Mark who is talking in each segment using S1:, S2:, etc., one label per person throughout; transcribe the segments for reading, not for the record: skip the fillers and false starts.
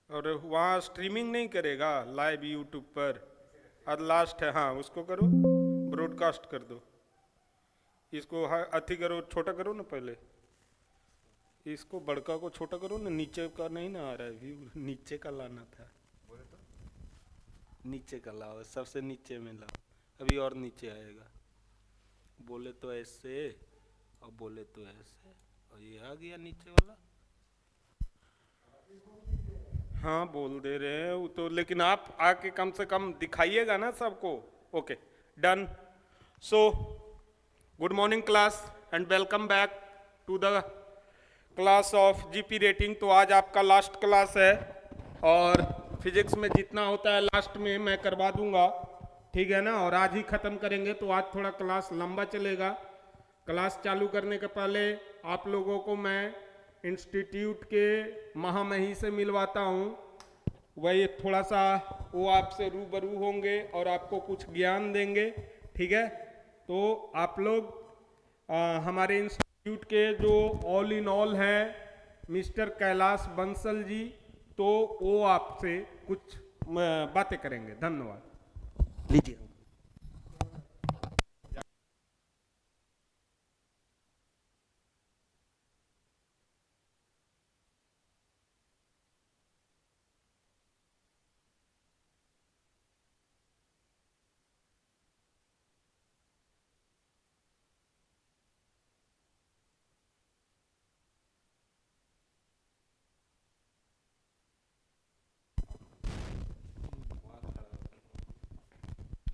S1: और वहाँ स्ट्रीमिंग नहीं करेगा लाइव यूट्यूब पर। और लास्ट है, हाँ उसको करो, ब्रॉडकास्ट कर दो इसको। हाँ अति करो, छोटा करो ना पहले, इसको बड़का को छोटा करो ना, नीचे का नहीं ना आ रहा है व्यू, नीचे का लाना था। नीचे का लाओ, सबसे नीचे में लाओ, अभी और नीचे आएगा। बोले तो ऐसे और बोले तो ऐसे, और ये आ गया नीचे वाला। हाँ बोल दे रहे हैं वो तो, लेकिन आप आके कम से कम दिखाइएगा ना सबको। Okay done. So good morning class and welcome back to the class of GP rating. तो आज आपका लास्ट क्लास है और फिजिक्स में जितना होता है लास्ट में मैं करवा दूंगा, ठीक है ना। और आज ही ख़त्म करेंगे, तो आज थोड़ा क्लास लंबा चलेगा। क्लास चालू करने के पहले आप लोगों को मैं इंस्टीट्यूट के महामहिम से मिलवाता हूँ। वही थोड़ा सा वो आपसे रूबरू होंगे और आपको कुछ ज्ञान देंगे, ठीक है। तो आप लोग हमारे इंस्टीट्यूट के जो ऑल इन ऑल हैं मिस्टर कैलाश बंसल जी, तो वो आपसे कुछ बातें करेंगे। धन्यवाद। लीजिए।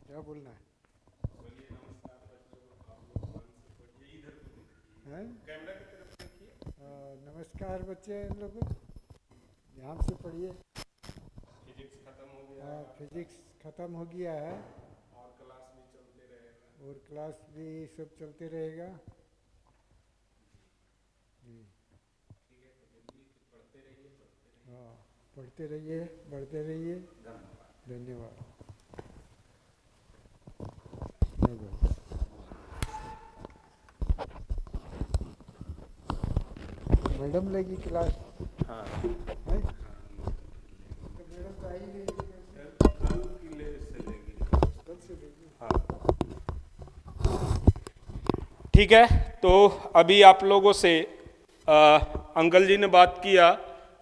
S2: क्या बोलना है? हैं? नमस्कार बच्चे, इन लोगों ध्यान से पढ़िए।
S1: फिजिक्स खत्म हो गया
S2: हाँ, फिजिक्स ख़त्म हो गया है
S1: और क्लास भी चलते रहेगा।
S2: और क्लास भी सब चलते रहेगा जी। हाँ, पढ़ते रहिए, बढ़ते रहिए। धन्यवाद। मैडम लेगी क्लास?
S1: हाँ
S2: है? तो मैडम तो आई नहीं,
S1: कल किले से लेगी।
S2: कल से लेगी।
S1: हाँ ठीक है। तो अभी आप लोगों से अंकल जी ने बात किया,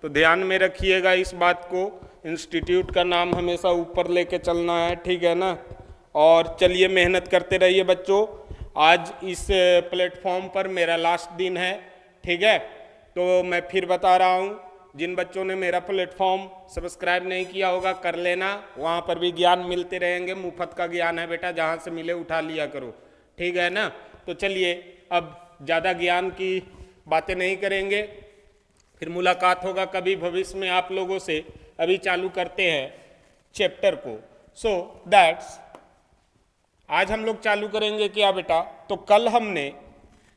S1: तो ध्यान में रखिएगा इस बात को। इंस्टीट्यूट का नाम हमेशा ऊपर लेके चलना है, ठीक है ना। और चलिए मेहनत करते रहिए बच्चों। आज इस प्लेटफॉर्म पर मेरा लास्ट दिन है, ठीक है। तो मैं फिर बता रहा हूँ, जिन बच्चों ने मेरा प्लेटफॉर्म सब्सक्राइब नहीं किया होगा कर लेना, वहाँ पर भी ज्ञान मिलते रहेंगे। मुफ्त का ज्ञान है बेटा, जहाँ से मिले उठा लिया करो, ठीक है ना। तो चलिए अब ज़्यादा ज्ञान की बातें नहीं करेंगे, फिर मुलाकात होगा कभी भविष्य में आप लोगों से। अभी चालू करते हैं चैप्टर को। सो दैट्स आज हम लोग चालू करेंगे क्या बेटा, तो कल हमने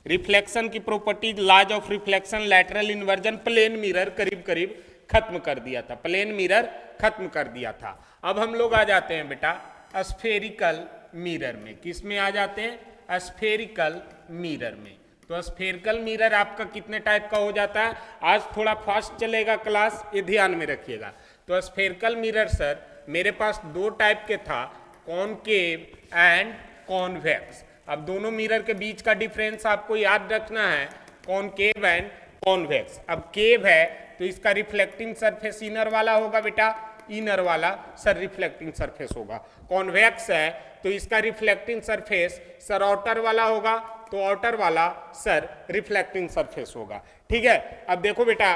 S1: रिफ्लेक्शन की properties, laws of reflection, lateral inversion, plane mirror करीब करीब खत्म कर दिया था। प्लेन मिरर खत्म कर दिया था। अब हम लोग आ जाते हैं बेटा स्फेरिकल मिरर में। किस में आ जाते हैं? स्फेरिकल मिरर में। तो स्फेरिकल मिरर आपका कितने टाइप का हो जाता है? आज थोड़ा फास्ट चलेगा क्लास, ये ध्यान में रखिएगा। तो स्फेरिकल मिरर सर मेरे पास दो टाइप के था, कॉनकेव एंड कॉन्वेक्स। अब दोनों मिरर के बीच का डिफरेंस आपको याद रखना है, कॉनकेव एंड कॉन्वेक्स। अब केव है तो इसका रिफ्लेक्टिंग सरफेस इनर वाला होगा बेटा, इनर वाला सर रिफ्लेक्टिंग सरफेस होगा। कॉन्वेक्स है तो इसका रिफ्लेक्टिंग सरफेस सर आउटर वाला होगा, तो आउटर वाला सर रिफ्लेक्टिंग सरफेस होगा, ठीक है। अब देखो बेटा,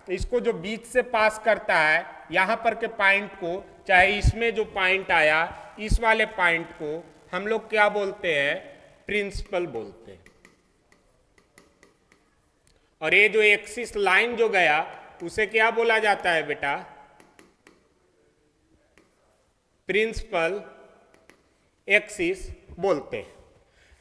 S1: इसको जो बीच से पास करता है यहां पर के पॉइंट को, चाहे इसमें जो पॉइंट आया इस वाले पॉइंट को हम लोग क्या बोलते हैं? प्रिंसिपल बोलते हैं। और ये जो एक्सिस लाइन जो गया उसे क्या बोला जाता है बेटा? प्रिंसिपल एक्सिस बोलते हैं।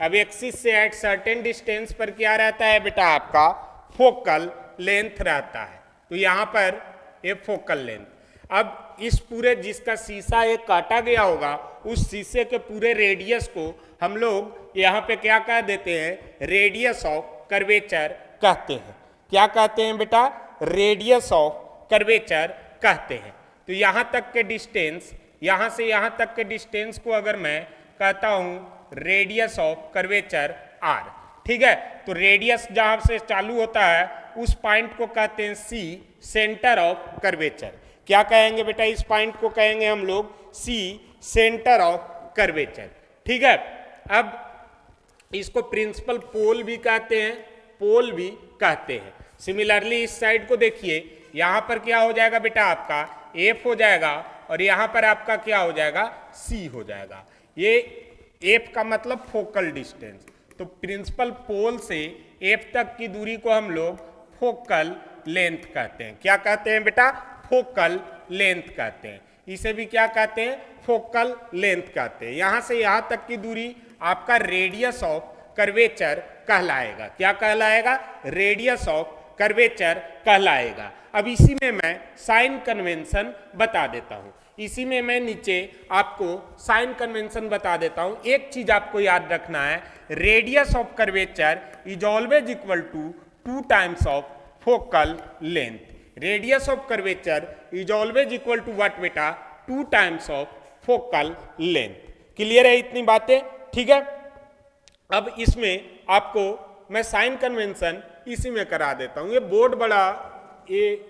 S1: अब एक्सिस से एट सर्टेन डिस्टेंस पर क्या रहता है बेटा? आपका फोकल लेंथ रहता है। तो यहां पर ये फोकल लेंथ। अब इस पूरे जिसका शीशा एक काटा गया होगा उस शीशे के पूरे रेडियस को हम लोग यहाँ पे क्या कह देते हैं? रेडियस ऑफ कर्वेचर कहते हैं। क्या कहते हैं बेटा? रेडियस ऑफ कर्वेचर कहते हैं। तो यहां तक के डिस्टेंस, यहां से यहां तक के डिस्टेंस को अगर मैं कहता हूं रेडियस ऑफ कर्वेचर आर, ठीक है। तो रेडियस जहां से चालू होता है उस पॉइंट को कहते हैं सी, सेंटर ऑफ कर्वेचर। क्या कहेंगे बेटा, इस पॉइंट को कहेंगे हम लोग सी, सेंटर ऑफ कर्वेचर, ठीक है। अब इसको प्रिंसिपल पोल भी कहते हैं, पोल भी कहते हैं। सिमिलरली इस साइड को देखिए, यहां पर क्या हो जाएगा बेटा, आपका एफ हो जाएगा और यहां पर आपका क्या हो जाएगा, सी हो जाएगा। ये एफ का मतलब फोकल डिस्टेंस। तो प्रिंसिपल पोल से एफ तक की दूरी को हम लोग फोकल लेंथ कहते हैं। क्या कहते हैं बेटा, फोकल लेंथ कहते हैं। इसे भी क्या कहते हैं, फोकल लेंथ कहते हैं। यहां से यहां तक की दूरी आपका रेडियस ऑफ कर्वेचर कहलाएगा। क्या कहलाएगा, रेडियस ऑफ कर्वेचर कहलाएगा। अब इसी में मैं साइन कन्वेंशन बता देता हूं, इसी में मैं नीचे आपको साइन कन्वेंशन बता देता हूं। एक चीज आपको याद रखना है, radius of curvature is always equal to 2 times of focal length. Radius of curvature is always equal to what बेटा, 2 times of focal length. Clear है इतनी बातें, ठीक है। अब इसमें आपको मैं साइन कन्वेंशन इसी में करा देता हूं। ये बोर्ड बड़ा, ये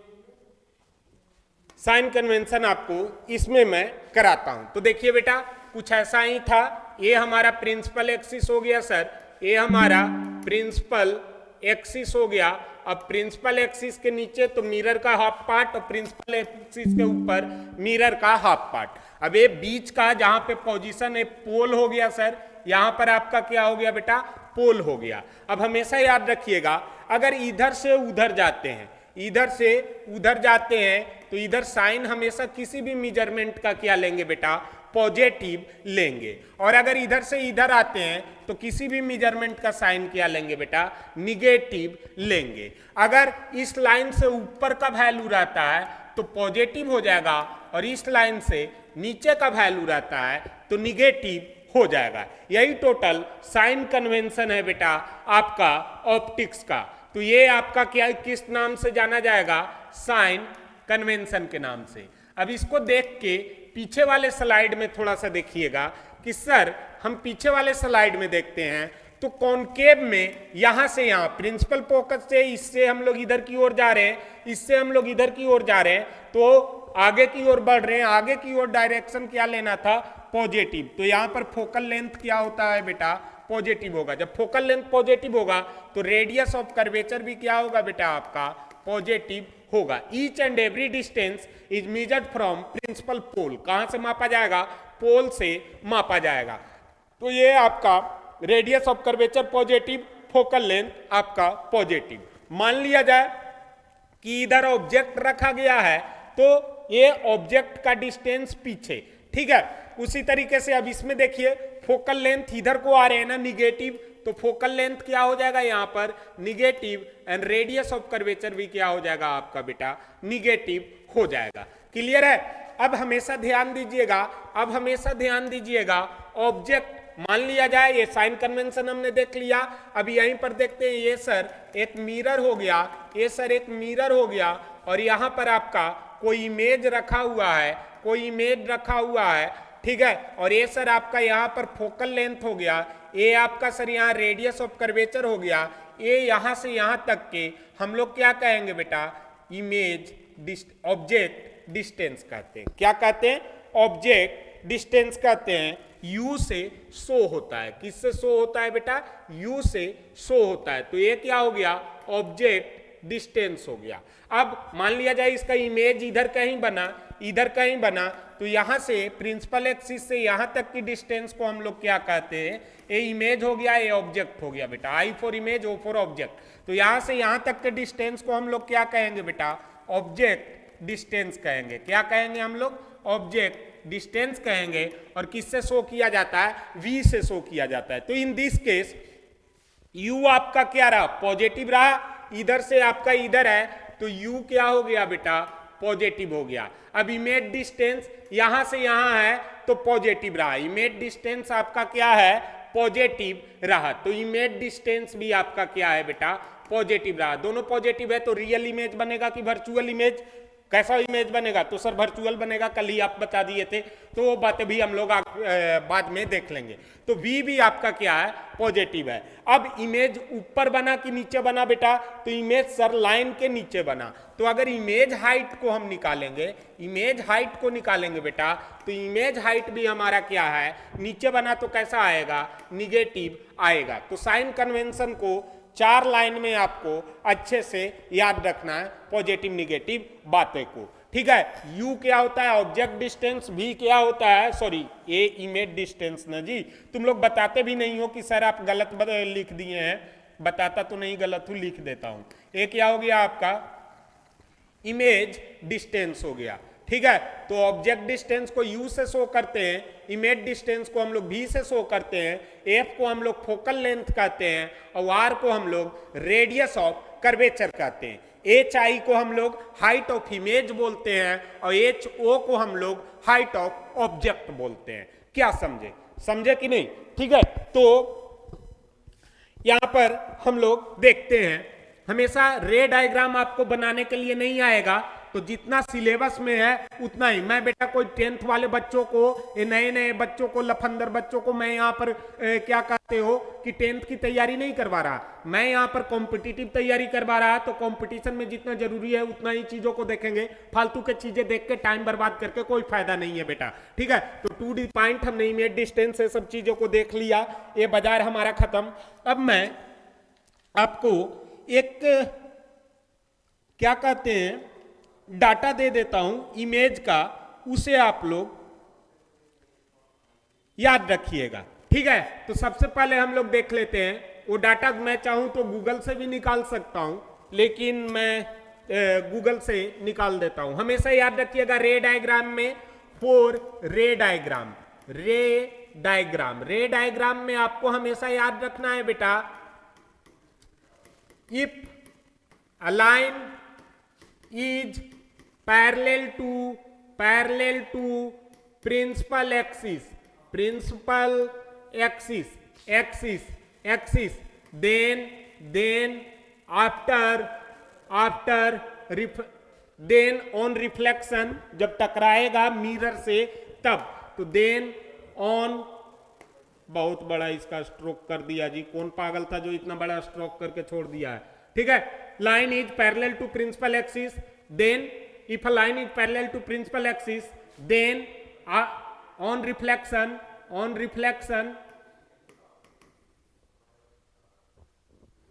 S1: साइन कन्वेंशन आपको इसमें मैं कराता हूं। तो देखिए बेटा, कुछ ऐसा ही था। ये हमारा प्रिंसिपल एक्सिस हो गया सर, ये हमारा प्रिंसिपल एक्सिस हो गया। अब प्रिंसिपल एक्सिस के नीचे तो मिरर का हाफ पार्ट और प्रिंसिपल एक्सिस के ऊपर मिरर का हाफ पार्ट। अब ये बीच का जहां पे पोजीशन है पोल हो गया सर, यहां पर आपका क्या हो गया बेटा, पोल हो गया। अब हमेशा याद रखिएगा, अगर इधर से उधर जाते हैं, इधर से उधर जाते हैं, तो इधर साइन हमेशा किसी भी मेजरमेंट का क्या लेंगे बेटा, पॉजिटिव लेंगे। और अगर इधर से इधर आते हैं तो किसी भी मेजरमेंट का साइन क्या लेंगे बेटा, निगेटिव लेंगे। अगर इस लाइन से ऊपर का वैल्यू रहता है तो पॉजिटिव हो जाएगा, और इस लाइन से नीचे का वैल्यू रहता है तो निगेटिव हो जाएगा। यही टोटल साइन कन्वेंशन है बेटा आपका ऑप्टिक्स का। तो ये आपका क्या, किस नाम से जाना जाएगा, साइन कन्वेंशन के नाम से। अब इसको देख के पीछे वाले स्लाइड में थोड़ा सा देखिएगा कि सर हम पीछे वाले स्लाइड में देखते हैं तो कॉनकेव में यहां से यहां प्रिंसिपल फोकस से इससे हम लोग इधर की ओर जा रहे हैं, इससे हम लोग इधर की ओर जा रहे हैं, तो आगे की ओर बढ़ रहे हैं। आगे की ओर डायरेक्शन क्या लेना था, पॉजिटिव। तो यहां पर फोकल लेंथ क्या होता है बेटा, पॉजिटिव होगा। जब फोकल लेंथ पॉजिटिव होगा तो रेडियस ऑफ कर्वेचर भी क्या होगा बेटा, आपका पॉजिटिव होगा। Each and every distance is measured from principal pole. कहां से मापा जाएगा, पोल से मापा जाएगा। तो ये आपका radius of curvature positive, focal length आपका पॉजिटिव। मान लिया जाए कि इधर ऑब्जेक्ट रखा गया है तो ये ऑब्जेक्ट का डिस्टेंस पीछे, ठीक है। उसी तरीके से अब इसमें देखिए फोकल लेंथ इधर को आ रहे हैं ना निगेटिव, तो फोकल लेंथ क्या हो जाएगा यहां पर, negative, and radius of curvature भी क्या हो जाएगा आपका बेटा, निगेटिव हो जाएगा। क्लियर है। अब हमेशा ध्यान दीजिएगा, अब हमेशा ध्यान दीजिएगा, ऑब्जेक्ट मान लिया जाए, ये साइन कन्वेंशन हमने देख लिया। अब यहीं पर देखते हैं, ये सर एक मिरर हो गया, ये सर एक मिरर हो गया, और यहां पर आपका कोई इमेज रखा हुआ है, कोई इमेज रखा हुआ है, ठीक है। और ये सर आपका यहाँ पर फोकल लेंथ हो गया, ये आपका सर यहाँ रेडियस ऑफ कर्वेचर हो गया। ये यहाँ से यहाँ तक के हम लोग क्या कहेंगे बेटा, इमेज ऑब्जेक्ट डिस्टेंस कहते हैं। क्या कहते हैं, ऑब्जेक्ट डिस्टेंस कहते हैं। यू से शो होता है, किससे शो होता है बेटा, यू से शो होता है। तो ये क्या हो गया, ऑब्जेक्ट डिस्टेंस हो गया। अब मान लिया जाए इसका इमेज इधर कहीं बना, इधर कहीं बना, तो यहां से प्रिंसिपल एक्सिस से यहां तक की डिस्टेंस को हम लोग क्या कहते हैं, ये इमेज हो गया, ये ऑब्जेक्ट हो गया बेटा। I for image, O for object. तो यहां से यहां तक के डिस्टेंस को हम लोग क्या कहेंगे बेटा, ऑब्जेक्ट डिस्टेंस कहेंगे। क्या कहेंगे हम लोग, ऑब्जेक्ट डिस्टेंस कहेंगे। और किससे शो किया जाता है, वी से शो किया जाता है। तो इन दिस केस यू आपका क्या रहा, पॉजिटिव रहा। इधर से आपका इधर है तो यू क्या हो गया बेटा, पॉजिटिव हो गया। अब इमेज डिस्टेंस यहां से यहां है तो पॉजिटिव रहा, इमेज डिस्टेंस आपका क्या है, पॉजिटिव रहा। तो इमेज डिस्टेंस भी आपका क्या है बेटा, पॉजिटिव रहा। दोनों पॉजिटिव है तो रियल इमेज बनेगा कि वर्चुअल इमेज, कैसा इमेज बनेगा? तो सर वर्चुअल बनेगा, कल ही आप बता दिए थे, तो वो बातें भी हम लोग बाद में देख लेंगे। तो V भी आपका क्या है? पॉजिटिव है। अब इमेज ऊपर बना कि नीचे बना बेटा? तो इमेज सर लाइन के नीचे बना। तो अगर इमेज हाइट को हम निकालेंगे, इमेज हाइट को निकालेंगे बेटा, तो इमेज हाइट भी हमारा क्या है? नीचे बना, तो कैसा आएगा? निगेटिव आएगा। तो साइन कन्वेंशन को 4 लाइन में आपको अच्छे से याद रखना है, पॉजिटिव निगेटिव बातें को, ठीक है। U क्या होता है? Object distance. V क्या होता है? सॉरी, A इमेज डिस्टेंस ना जी, तुम लोग बताते भी नहीं हो कि सर आप गलत लिख दिए हैं। बताता तो नहीं, गलत हूं, लिख देता हूं। A क्या हो गया आपका? इमेज डिस्टेंस हो गया, ठीक है। तो ऑब्जेक्ट डिस्टेंस को U से शो करते हैं, इमेज डिस्टेंस को हम लोग V से शो करते हैं, F को हम लोग फोकल लेंथ कहते हैं, और R को हम लोग रेडियस ऑफ कर्वेचर कहते हैं। HI को हम लोग हाइट ऑफ इमेज बोलते हैं, और HO को हम लोग हाइट ऑफ ऑब्जेक्ट बोलते हैं। क्या समझे? समझे कि नहीं? ठीक है। तो यहां पर हम लोग देखते हैं, हमेशा रे डायग्राम आपको बनाने के लिए नहीं आएगा, तो जितना सिलेबस में है उतना ही। मैं बेटा कोई 10th वाले बच्चों को, नए नए बच्चों को, लफंदर बच्चों को मैं यहाँ पर क्या कहते हो कि 10th की तैयारी नहीं करवा रहा, मैं यहाँ पर कॉम्पिटिटिव तैयारी करवा रहा। तो कंपटीशन में जितना जरूरी है उतना ही चीजों को देखेंगे। फालतू के चीजें देख के टाइम बर्बाद करके कोई फायदा नहीं है बेटा, ठीक है। तो 2D पॉइंट हमने इमेज डिस्टेंस से सब चीजों को देख लिया, ये बाजार हमारा खत्म। अब मैं आपको एक क्या कहते हैं डाटा दे देता हूं इमेज का, उसे आप लोग याद रखिएगा, ठीक है। तो सबसे पहले हम लोग देख लेते हैं वो डाटा। मैं चाहूं तो गूगल से भी निकाल सकता हूं, लेकिन मैं गूगल से निकाल देता हूं। हमेशा याद रखिएगा रे डायग्राम में, फॉर रे डायग्राम, रे डायग्राम में आपको हमेशा याद रखना है बेटा, if a line is parallel to principal axis, then on reflection, जब टकराएगा मिरर से तब, तो देन ऑन, बहुत बड़ा इसका स्ट्रोक कर दिया जी, कौन पागल था जो इतना बड़ा स्ट्रोक करके छोड़ दिया है, ठीक है। Line is parallel to principal axis, then if a line is parallel to principal axis, then on reflection,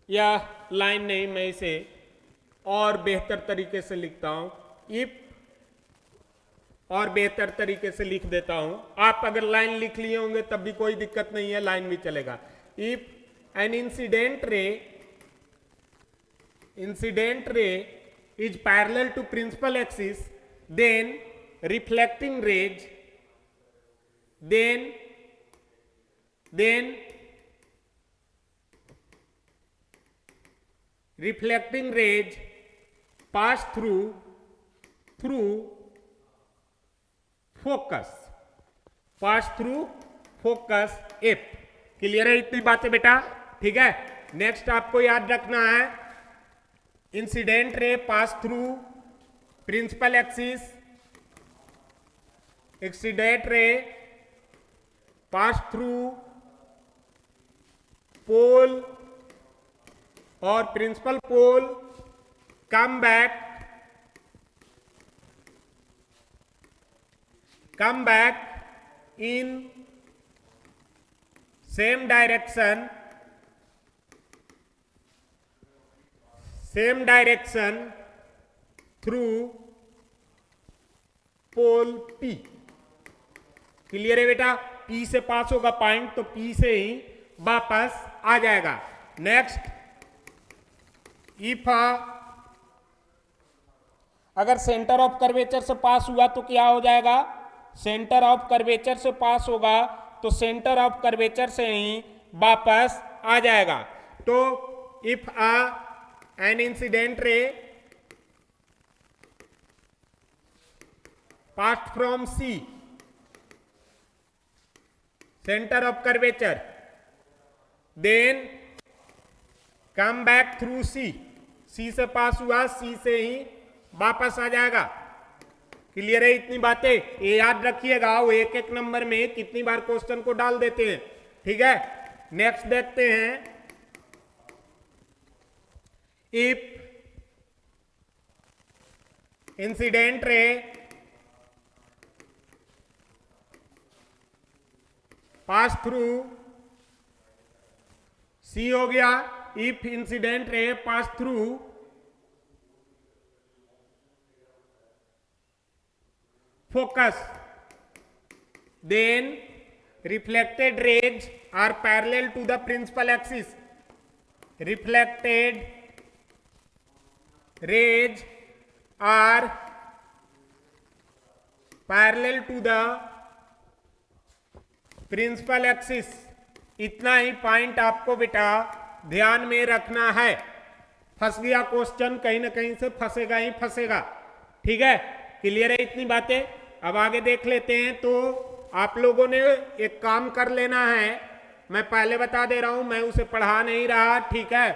S1: या लाइन नहीं, मैं इसे और बेहतर तरीके से लिखता हूं, इफ, और बेहतर तरीके से लिख देता हूं। आप अगर लाइन लिख लिए होंगे तब भी कोई दिक्कत नहीं है, लाइन भी चलेगा। इफ एन इंसिडेंट रे is parallel to principal axis, then reflecting rays pass through focus F। Clear है इतनी बातें बेटा, ठीक है। नेक्स्ट आपको याद रखना है, incident ray pass through principal axis, accident ray pass through pole और principal pole, come back in same direction through pole P। Clear है बेटा, P से पास होगा पॉइंट, तो P से ही वापस आ जाएगा। नेक्स्ट, इफ अगर सेंटर ऑफ कर्वेचर से पास हुआ तो क्या हो जाएगा? सेंटर ऑफ कर्वेचर से पास होगा तो सेंटर ऑफ कर्वेचर से ही वापस आ जाएगा। तो if an incident ray pass from C, centre of curvature, then come back through C से पास हुआ, C से ही वापस आ जाएगा। क्लियर है इतनी बातें? ये याद रखिएगा, वो एक एक नंबर में कितनी बार क्वेश्चन को डाल देते हैं। ठीक है, नेक्स्ट देखते हैं। If incident ray pass through, सी हो गया, if incident ray pass through focus, then reflected rays are parallel to the principal axis. Reflected rays are parallel to the principal axis. इतना ही पॉइंट आपको बेटा ध्यान में रखना है। फंस गया क्वेश्चन, कहीं ना कहीं से फंसेगा ही फंसेगा। ठीक है, क्लियर है इतनी बातें? अब आगे देख लेते हैं। तो आप लोगों ने एक काम कर लेना है, मैं पहले बता दे रहा हूं, मैं उसे पढ़ा नहीं रहा। ठीक है,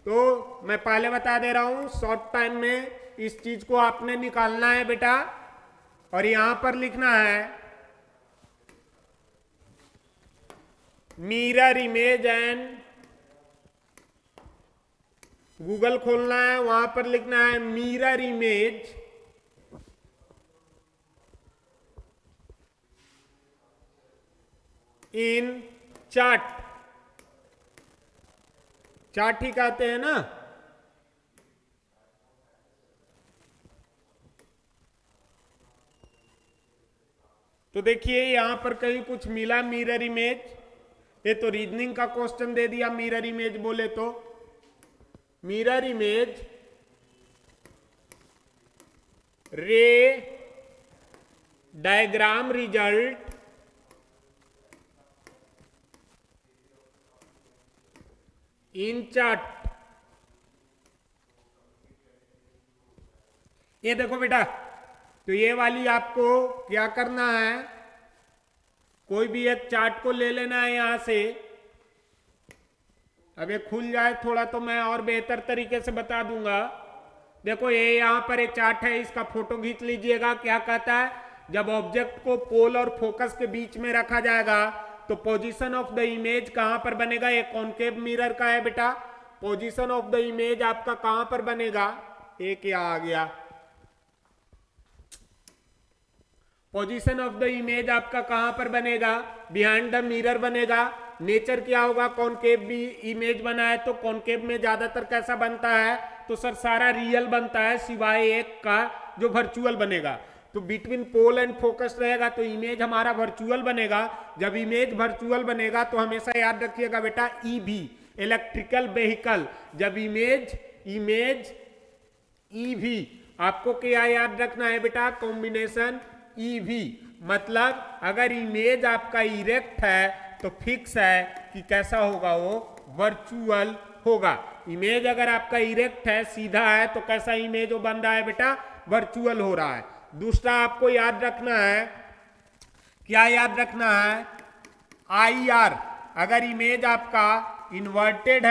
S1: तो मैं पहले बता दे रहा हूं, शॉर्ट टाइम में इस चीज को आपने निकालना है बेटा, और यहां पर लिखना है मिरर इमेज एंड गूगल खोलना है, वहां पर लिखना है mirror image in chart. Chart ही कहते हैं ना। तो देखिए यहां पर कहीं कुछ मिला मिरर इमेज, ये तो रीजनिंग का क्वेश्चन दे दिया। मिरर इमेज बोले तो मिरर इमेज रे डायग्राम रिजल्ट इन चार्ट। ये देखो बेटा, तो ये वाली आपको क्या करना है, कोई भी एक चार्ट को ले लेना है यहां से। अब ये खुल जाए थोड़ा तो मैं और बेहतर तरीके से बता दूंगा। देखो ये यहां पर एक चार्ट है, इसका फोटो खींच लीजिएगा। क्या कहता है, जब ऑब्जेक्ट को पोल और फोकस के बीच में रखा जाएगा तो पोजीशन ऑफ द इमेज कहां पर बनेगा। एक कॉनकेव मिरर का है बेटा, पोजीशन ऑफ द इमेज आपका कहां पर बनेगा, एक क्या आ गया, पोजीशन ऑफ द इमेज आपका कहां पर बनेगा, बिहाइंड द मिरर बनेगा। नेचर क्या होगा, कॉनकेव भी इमेज बना है तो कॉनकेव में ज्यादातर कैसा बनता है, तो सर सारा रियल बनता है सिवाय एक का जो वर्चुअल बनेगा। तो बिटवीन पोल एंड फोकस रहेगा तो इमेज हमारा वर्चुअल बनेगा। जब इमेज वर्चुअल बनेगा तो हमेशा याद रखिएगा बेटा ईवी, इलेक्ट्रिकल व्हीकल। जब इमेज ईवी, आपको क्या याद रखना है बेटा, कॉम्बिनेशन ईवी। मतलब अगर इमेज आपका इरेक्ट है तो फिक्स है कि कैसा होगा, वो वर्चुअल होगा। इमेज अगर आपका इरेक्ट है, सीधा है, तो कैसा इमेज वो बन रहा है बेटा, वर्चुअल हो रहा है। दूसरा आपको याद रखना है, क्या याद रखना है, IR। अगर इमेज आपका इन्वर्टेड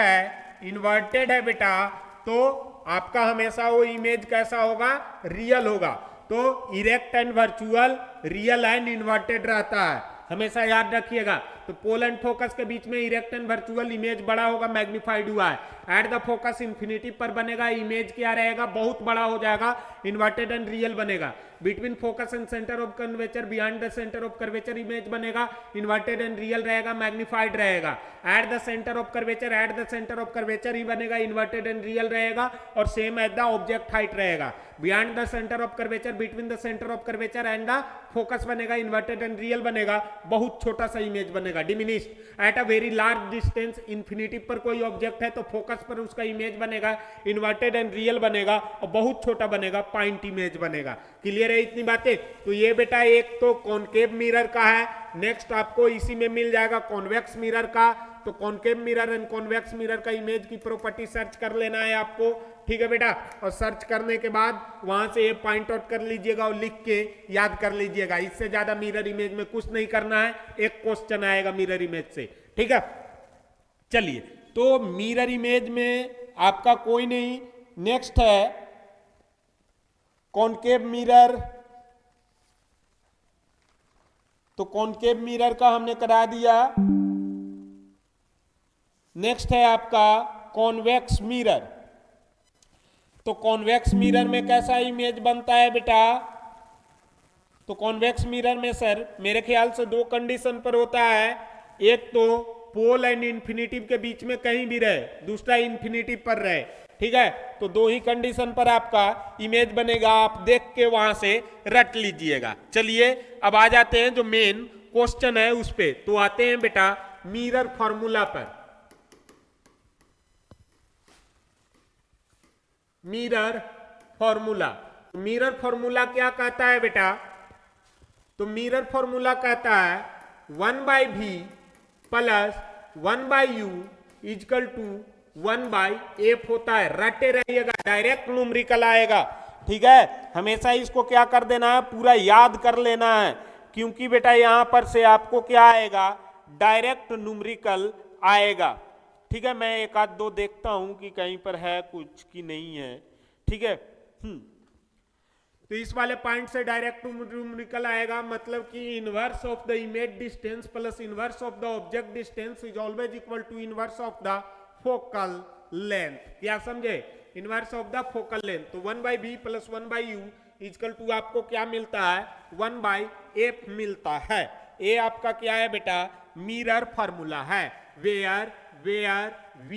S1: है बेटा, तो आपका हमेशा वो इमेज कैसा होगा, रियल होगा। तो erect and virtual, real and inverted रहता है, हमेशा याद रखिएगा। तो पोल एंड फोकस के बीच में इरेक्ट एंड वर्चुअल, इमेज बड़ा होगा, मैग्नीफाइड हुआ है। एट द फोकस इन्फिनिटी पर बनेगा, इमेज क्या रहेगा, बहुत बड़ा हो जाएगा, इन्वर्टेड एंड रियल बनेगा। Between focus and centre of curvature, behind the centre of curvature image बनेगा, इन्वर्टेड एंड रियल रहेगा, मैग्नीफाइड रहेगा। At the centre of curvature ही बनेगा, इन्वर्टेड एंड रियल रहेगा, और same at the object height रहेगा। Behind the centre of curvature, between the centre of curvature and the focus बनेगा, inverted and real बनेगा, बहुत छोटा सा इमेज बनेगा, diminished. At a very large distance, infinity पर कोई ऑब्जेक्ट है तो फोकस पर उसका इमेज बनेगा, इन्वर्टेड एंड रियल बनेगा, और बहुत छोटा बनेगा, पॉइंट इमेज बनेगा। क्लियर है इतनी बातें? तो ये बेटा एक तो कॉनकेव मिरर का है। नेक्स्ट आपको इसी में मिल जाएगा कॉन्वेक्स मिरर का। तो concave mirror and convex mirror का इमेज की प्रॉपर्टी सर्च कर लेना है आपको। ठीक है बेटा, और सर्च करने के बाद वहां से ये पॉइंट आउट कर लीजिएगा और लिख के याद कर लीजिएगा। इससे ज्यादा मिरर इमेज में कुछ नहीं करना है, एक क्वेश्चन आएगा मिरर इमेज से। ठीक है, चलिए, तो मिरर इमेज में आपका कोई नहीं। नेक्स्ट है कॉनकेव मिरर तो कॉनकेव मिरर का हमने करा दिया। नेक्स्ट है आपका कॉन्वेक्स मिरर। तो कॉन्वेक्स मिरर में कैसा इमेज बनता है बेटा? तो कॉन्वेक्स मिरर में सर मेरे ख्याल से दो कंडीशन पर होता है, एक तो पोल एंड इंफिनिटिव के बीच में कहीं भी रहे, दूसरा इंफिनिटिव पर रहे, ठीक है। तो दो ही कंडीशन पर आपका इमेज बनेगा, आप देख के वहां से रट लीजिएगा। चलिए अब आ जाते हैं जो मेन क्वेश्चन है उस पे। तो आते हैं बेटा मिरर फॉर्मूला पर। मिरर फॉर्मूला, मिरर फॉर्मूला क्या कहता है बेटा? तो मिरर फॉर्मूला कहता है 1/v plus 1/u is equal to 1/f होता है। रटे रहिएगा, डायरेक्ट न्यूमेरिकल आएगा, ठीक है। हमेशा इसको क्या कर देना है, पूरा याद कर लेना है, क्योंकि बेटा यहां पर से आपको क्या आएगा, डायरेक्ट न्यूमेरिकल आएगा, ठीक है। मैं एक आध दो देखता हूं कि कहीं पर है कुछ कि नहीं है, ठीक है। तो इस वाले पॉइंट से डायरेक्ट न्यूमेरिकल आएगा, मतलब कि inverse of the image distance plus inverse of the object distance is always equal to inverse of the focal length. क्या समझे? Inverse of the focal length. तो 1/v plus 1/u is equal to आपको क्या मिलता है, 1/f मिलता है। ये आपका क्या है बेटा, मिरर फार्मूला है। Where v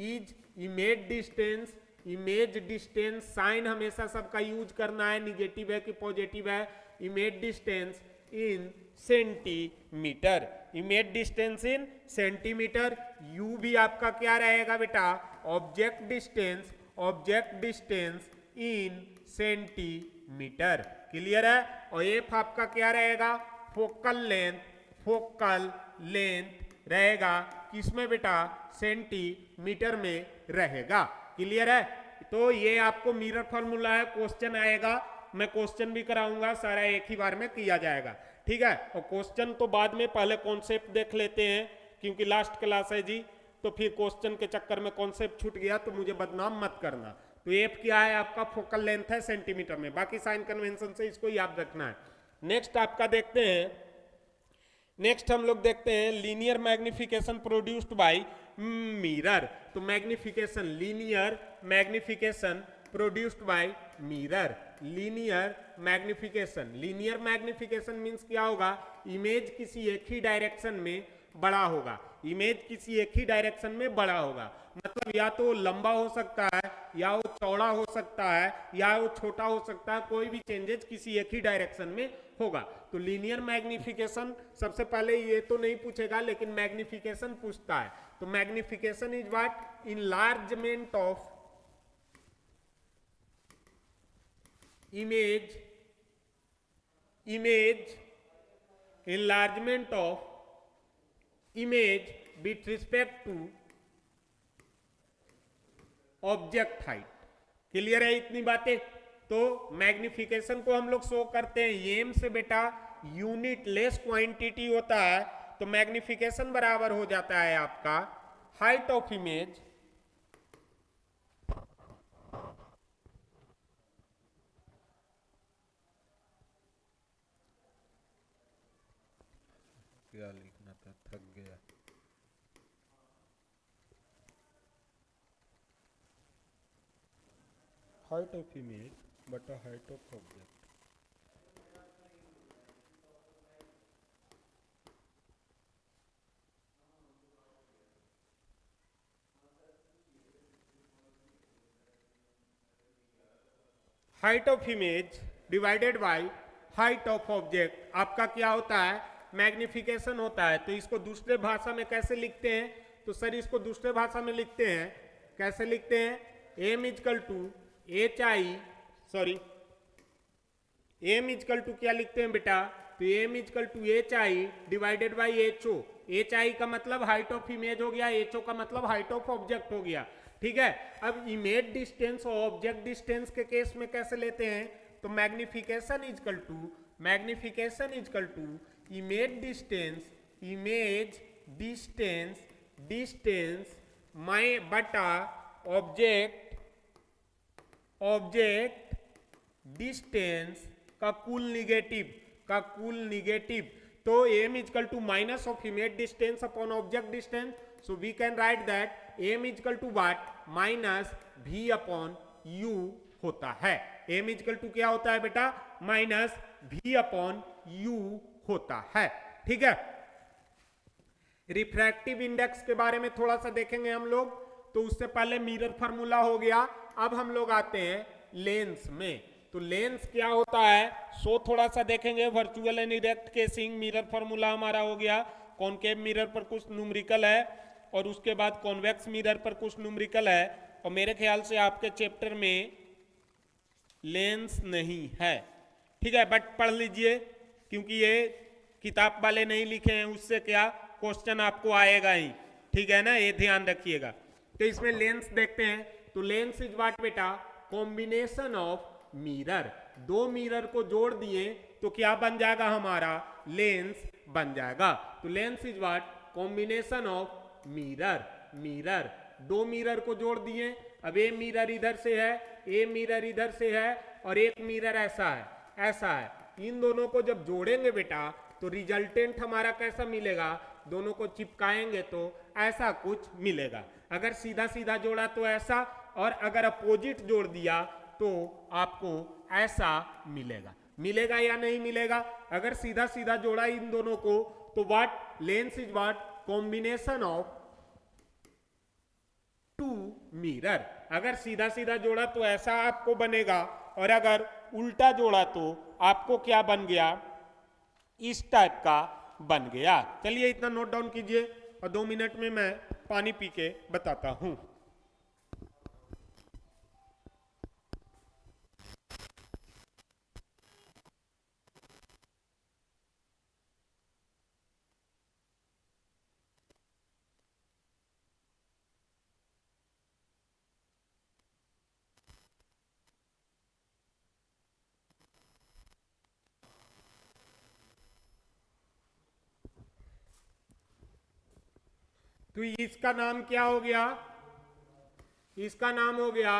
S1: is image distance, image distance sign हमेशा सबका यूज करना है, निगेटिव है कि पॉजिटिव है, image distance in centimetre, image distance in centimetre. You भी आपका क्या रहेगा बेटा, object distance in centimetre. Clear है? और एफ आपका क्या रहेगा, फोकल लेंथ रहेगा किसमें बेटा, सेंटीमीटर में रहेगा। क्लियर है? तो ये आपको मिरर फॉर्मूला है, क्वेश्चन आएगा, मैं क्वेश्चन भी कराऊंगा, सारा एक ही बार में किया जाएगा, ठीक है। और क्वेश्चन तो बाद में, पहले कॉन्सेप्ट देख लेते हैं, क्योंकि लास्ट क्लास है जी, तो फिर क्वेश्चन के चक्कर में कॉन्सेप्ट छूट गया तो मुझे बदनाम मत करना। तो एफ क्या है आपका, फोकल लेंथ है सेंटीमीटर में, बाकी साइन कन्वेंशन से इसको याद रखना है। नेक्स्ट आपका देखते हैं, नेक्स्ट हम लोग देखते हैं linear magnification produced by mirror. तो magnification, linear magnification produced by mirror, linear magnification means क्या होगा, इमेज किसी एक ही डायरेक्शन में बड़ा होगा, इमेज किसी एक ही डायरेक्शन में बड़ा होगा, मतलब या तो लंबा हो सकता है, या वो चौड़ा हो सकता है, या वो छोटा हो सकता है, कोई भी चेंजेस किसी एक ही डायरेक्शन में होगा। तो लीनियर मैग्निफिकेशन सबसे पहले ये तो नहीं पूछेगा, लेकिन मैग्निफिकेशन पूछता है। तो magnification is what, enlargement of image, enlargement of image with respect to object height. Clear है इतनी बातें? तो मैग्निफिकेशन को हम लोग शो करते हैं एम से बेटा, यूनिट लेस क्वांटिटी होता है, तो मैग्निफिकेशन बराबर हो जाता है आपका हाइट ऑफ इमेज
S2: क्या लिखना था, थक गया।
S1: height of image बटा height of object। Height of image divided by height of object आपका क्या होता है, मैग्निफिकेशन होता है। तो इसको दूसरे भाषा में कैसे लिखते हैं? तो सर इसको दूसरे भाषा में लिखते हैं, कैसे लिखते हैं, M equal to M equal to क्या लिखते हैं बेटा, तो M equal to H I divided by H O. H I का मतलब हाइट ऑफ इमेज हो गया, एच ओ का मतलब हाइट ऑफ ऑब्जेक्ट हो गया, ठीक है। अब इमेज डिस्टेंस और ऑब्जेक्ट डिस्टेंस के केस में कैसे लेते हैं, तो magnification equal to image distance माई बटा ऑब्जेक्ट डिस्टेंस का कुल निगेटिव, तो M equal to minus of image distance upon object distance, so we can write that M equal to what minus v upon u होता है। M equal to क्या होता है बेटा, माइनस v अपॉन u होता है। ठीक है, रिफ्रैक्टिव इंडेक्स के बारे में थोड़ा सा देखेंगे हम लोग, तो उससे पहले मिरर फार्मूला हो गया। अब हम लोग आते हैं लेंस में। तो लेंस क्या होता है सो थोड़ा सा देखेंगे। Virtual and erect casing, mirror formula हमारा हो गया। कॉनकेव मिरर पर कुछ न्यूमेरिकल है और उसके बाद कॉन्वेक्स मिरर पर कुछ न्यूमेरिकल है, और मेरे ख्याल से आपके चैप्टर में लेंस नहीं है। ठीक है, बट पढ़ लीजिए क्योंकि ये किताब वाले नहीं लिखे हैं, उससे क्या क्वेश्चन आपको आएगा ही। ठीक है ना, ये ध्यान रखिएगा। तो इसमें लेंस देखते हैं। तो लेंस इज व्हाट बेटा, कॉम्बिनेशन ऑफ मिरर। दो मिरर को जोड़ दिए तो क्या बन जाएगा, हमारा लेंस बन जाएगा। तो lens is what, combination of mirror. Mirror, दो मिरर को जोड़ दिए। अब ये मिरर इधर से है, ये मिरर इधर से है, और एक मिरर ऐसा है, ऐसा है। इन दोनों को जब जोड़ेंगे बेटा तो रिजल्टेंट हमारा कैसा मिलेगा, दोनों को चिपकाएंगे तो ऐसा कुछ मिलेगा। अगर सीधा सीधा जोड़ा तो ऐसा, और अगर अपोजिट जोड़ दिया तो आपको ऐसा मिलेगा। मिलेगा या नहीं मिलेगा? अगर सीधा सीधा जोड़ा इन दोनों को तो what, lens is what, combination of two mirror. अगर सीधा सीधा जोड़ा तो ऐसा आपको बनेगा, और अगर उल्टा जोड़ा तो आपको क्या बन गया, इस टाइप का बन गया। चलिए इतना नोट डाउन कीजिए, और 2 मिनट में मैं पानी पी के बताता हूं। तो इसका नाम क्या हो गया, इसका नाम हो गया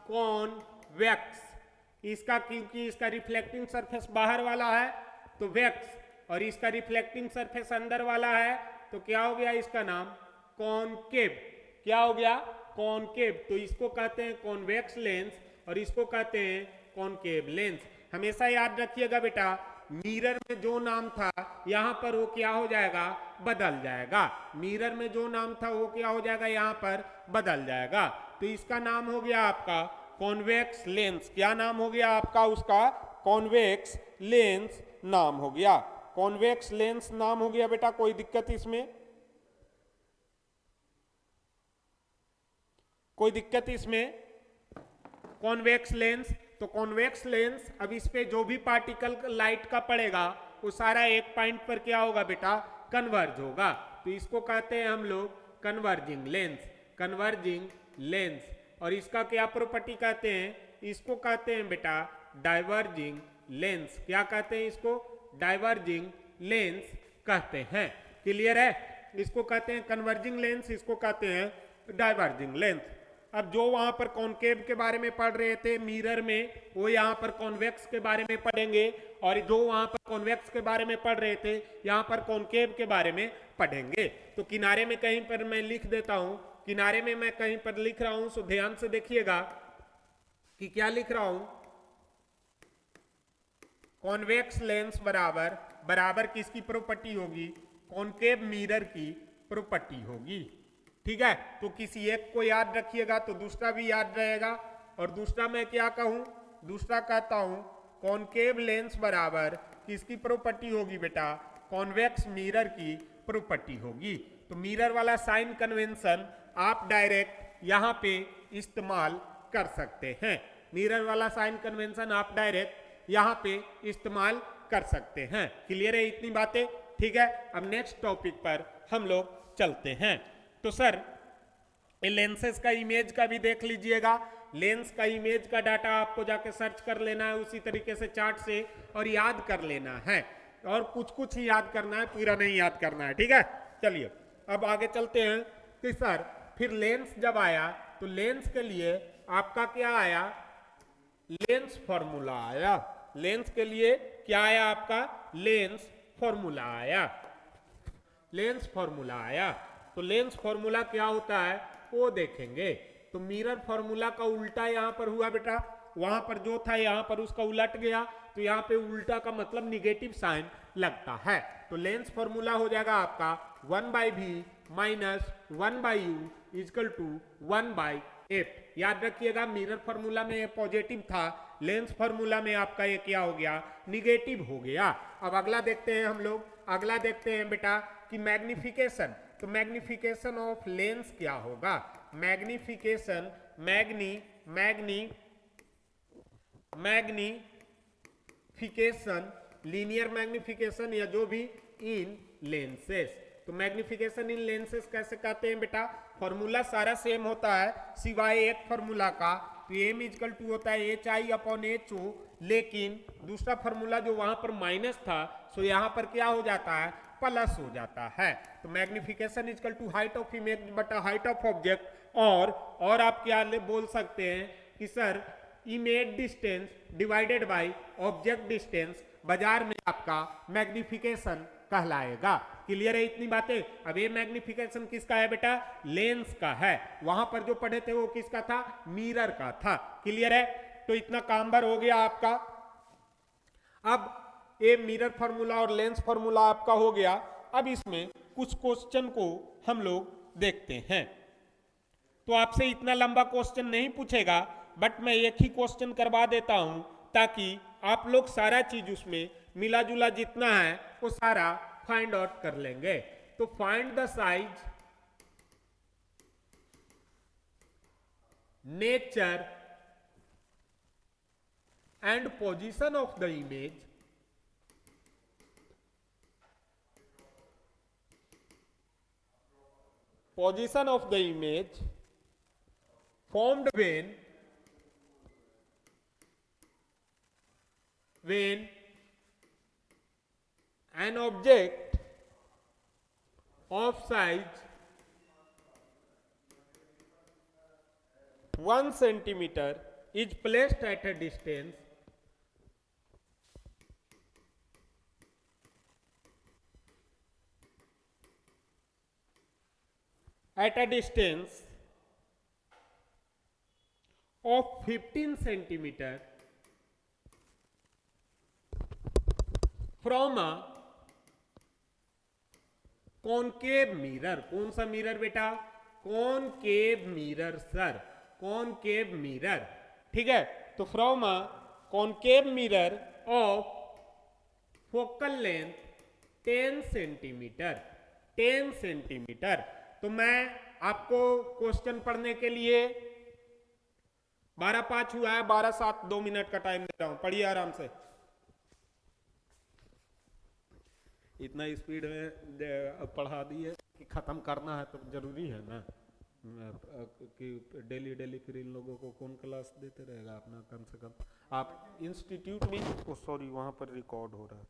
S1: कॉन्वेक्स। इसका क्योंकि इसका रिफ्लेक्टिंग सरफेस बाहर वाला है तो वेक्स, और इसका रिफ्लेक्टिंग सरफेस अंदर वाला है तो क्या हो गया, इसका नाम कॉनकेव। क्या हो गया, कॉनकेव। तो इसको कहते हैं कॉन्वेक्स लेंस और इसको कहते हैं कॉनकेव लेंस। हमेशा याद रखिएगा बेटा, मिरर में जो नाम था यहां पर वो क्या हो जाएगा, बदल जाएगा। मिरर में जो नाम था वो क्या हो जाएगा, यहां पर बदल जाएगा। तो इसका नाम हो गया आपका कॉन्वेक्स लेंस। क्या नाम हो गया आपका उसका, कॉन्वेक्स लेंस नाम हो गया। कॉन्वेक्स लेंस नाम हो गया बेटा। कोई दिक्कत इसमें, कोई दिक्कत इसमें? Convex lens. तो कॉन्वेक्स लेंस, अब इस पे जो भी पार्टिकल लाइट का पड़ेगा वो सारा एक पॉइंट पर क्या होगा बेटा, कन्वर्ज होगा। तो इसको कहते हैं हम लोग कन्वर्जिंग लेंस, कन्वर्जिंग लेंस। और इसका क्या प्रॉपर्टी कहते हैं, इसको कहते हैं बेटा डाइवर्जिंग लेंस। क्या कहते हैं इसको, डाइवर्जिंग लेंस कहते हैं। क्लियर है? इसको कहते हैं कन्वर्जिंग लेंस, इसको कहते हैं डाइवर्जिंग लेंस। अब जो वहां पर कॉनकेव के बारे में पढ़ रहे थे मिरर में, वो यहाँ पर कॉन्वेक्स के बारे में पढ़ेंगे, और जो वहां पर कॉन्वेक्स के बारे में पढ़ रहे थे यहाँ पर कॉनकेव के बारे में पढ़ेंगे। तो किनारे में कहीं पर मैं लिख देता हूं, किनारे में मैं कहीं पर लिख रहा हूं, सो ध्यान से देखिएगा कि क्या लिख रहा हूं। कॉन्वेक्स लेंस बराबर बराबर किसकी प्रॉपर्टी होगी, कॉनकेव मिरर की प्रॉपर्टी होगी। ठीक है, तो किसी एक को याद रखिएगा तो दूसरा भी याद रहेगा। और दूसरा मैं क्या कहूं, दूसरा कहता हूं कॉनकेव लेंस बराबर किसकी प्रॉपर्टी होगी बेटा, कॉन्वेक्स मिरर की प्रॉपर्टी होगी। तो मिरर वाला साइन कन्वेंशन आप डायरेक्ट यहां पे इस्तेमाल कर सकते हैं। मिरर वाला साइन कन्वेंशन आप डायरेक्ट यहां पे इस्तेमाल कर सकते हैं। क्लियर है इतनी बातें? ठीक है, अब नेक्स्ट टॉपिक पर हम लोग चलते हैं। तो सर ये लेंसेज का इमेज का भी देख लीजिएगा। लेंस का इमेज का डाटा आपको जाके सर्च कर लेना है उसी तरीके से चार्ट से, और याद कर लेना है। और कुछ कुछ ही याद करना है, पूरा नहीं याद करना है। ठीक है, चलिए अब आगे चलते हैं कि सर फिर लेंस जब आया तो लेंस के लिए आपका क्या आया, लेंस फॉर्मूला आया। लेंस के लिए क्या आया आपका, लेंस फॉर्मूला आया, लेंस फॉर्मूला आया। तो लेंस फॉर्मूला क्या होता है वो देखेंगे। तो मिरर फॉर्मूला का उल्टा यहां पर हुआ बेटा, वहां पर जो था यहां पर उसका उलट गया, तो यहां पे उल्टा का मतलब निगेटिव साइन लगता है। तो लेंस फॉर्मूला हो जाएगा आपका 1/v minus 1/u is equal to 1/f। याद रखिएगा मिरर फॉर्मूला में ये पॉजिटिव था, लेंस फॉर्मूला में आपका ये क्या हो गया, निगेटिव हो गया। अब अगला देखते हैं हम लोग, अगला देखते हैं बेटा कि मैग्निफिकेशन। तो मैग्निफिकेशन ऑफ लेंस क्या होगा, मैग्निफिकेशन मैग्निफिकेशन लीनियर मैग्निफिकेशन या जो भी इन लेंसेस। तो मैग्निफिकेशन इन लेंसेस कैसे कहते हैं बेटा, फॉर्मूला सारा सेम होता है सिवाय एक फॉर्मूला का। तो एम इजकल टू होता है H I upon H O, लेकिन दूसरा फॉर्मूला जो वहां पर माइनस था सो यहां पर क्या हो जाता है, प्लस हो जाता है। तो magnification equal to height of image बटा हाइट ऑफ ऑब्जेक्ट। और आप क्या बोल सकते हैं कि sir image distance divided by object distance बाजार में आपका मैग्निफिकेशन कहलाएगा। क्लियर है इतनी बातें। अब ये मैग्निफिकेशन किसका है बेटा, लेंस का है। वहां पर जो पढ़े थे वो किसका था, मिरर का था। क्लियर है। तो इतना काम भर हो गया आपका। अब ये मिरर फॉर्मूला और लेंस फॉर्मूला आपका हो गया। अब इसमें कुछ क्वेश्चन को हम लोग देखते हैं। तो आपसे इतना लंबा क्वेश्चन नहीं पूछेगा, बट मैं एक ही क्वेश्चन करवा देता हूं ताकि आप लोग सारा चीज उसमें मिला जुला जितना है वो सारा फाइंड आउट कर लेंगे। तो find the size, nature and position of the image formed when an object of size 1 centimeter is placed at a distance of 15 centimeter from a concave mirror. कौन सा मिरर बेटा, concave mirror sir, concave mirror. ठीक है। तो from a concave mirror of focal length 10 centimetre, 10 centimetre. तो मैं आपको question पढ़ने के लिए 12:05 हुआ है, 12:07 2 मिनट का टाइम दे रहा हूं, पढ़िए आराम से। इतना स्पीड में पढ़ा दिए कि खत्म करना है तो जरूरी है ना कि डेली डेली फिर इन लोगों को कौन क्लास देते रहेगा। अपना कम से कम आप इंस्टीट्यूट में, सॉरी वहां पर रिकॉर्ड हो रहा है।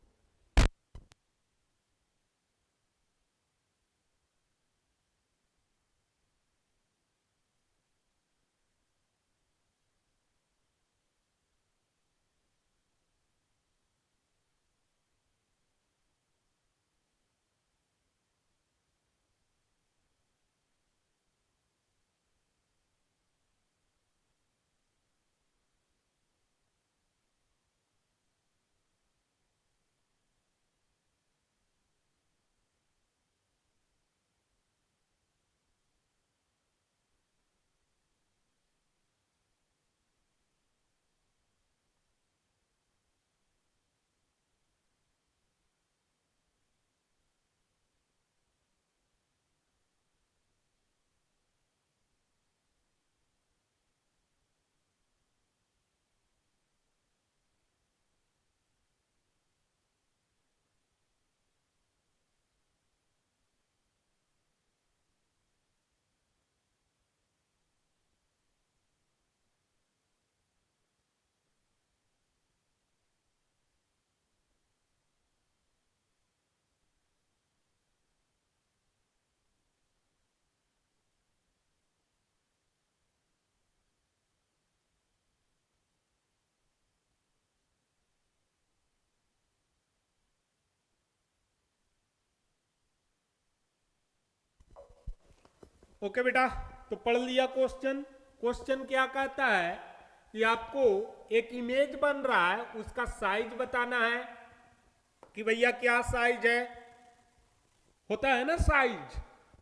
S1: ओके बेटा, तो पढ़ लिया क्वेश्चन। क्वेश्चन क्या कहता है कि आपको एक इमेज बन रहा है, उसका साइज बताना है कि भैया क्या साइज है, होता है ना साइज,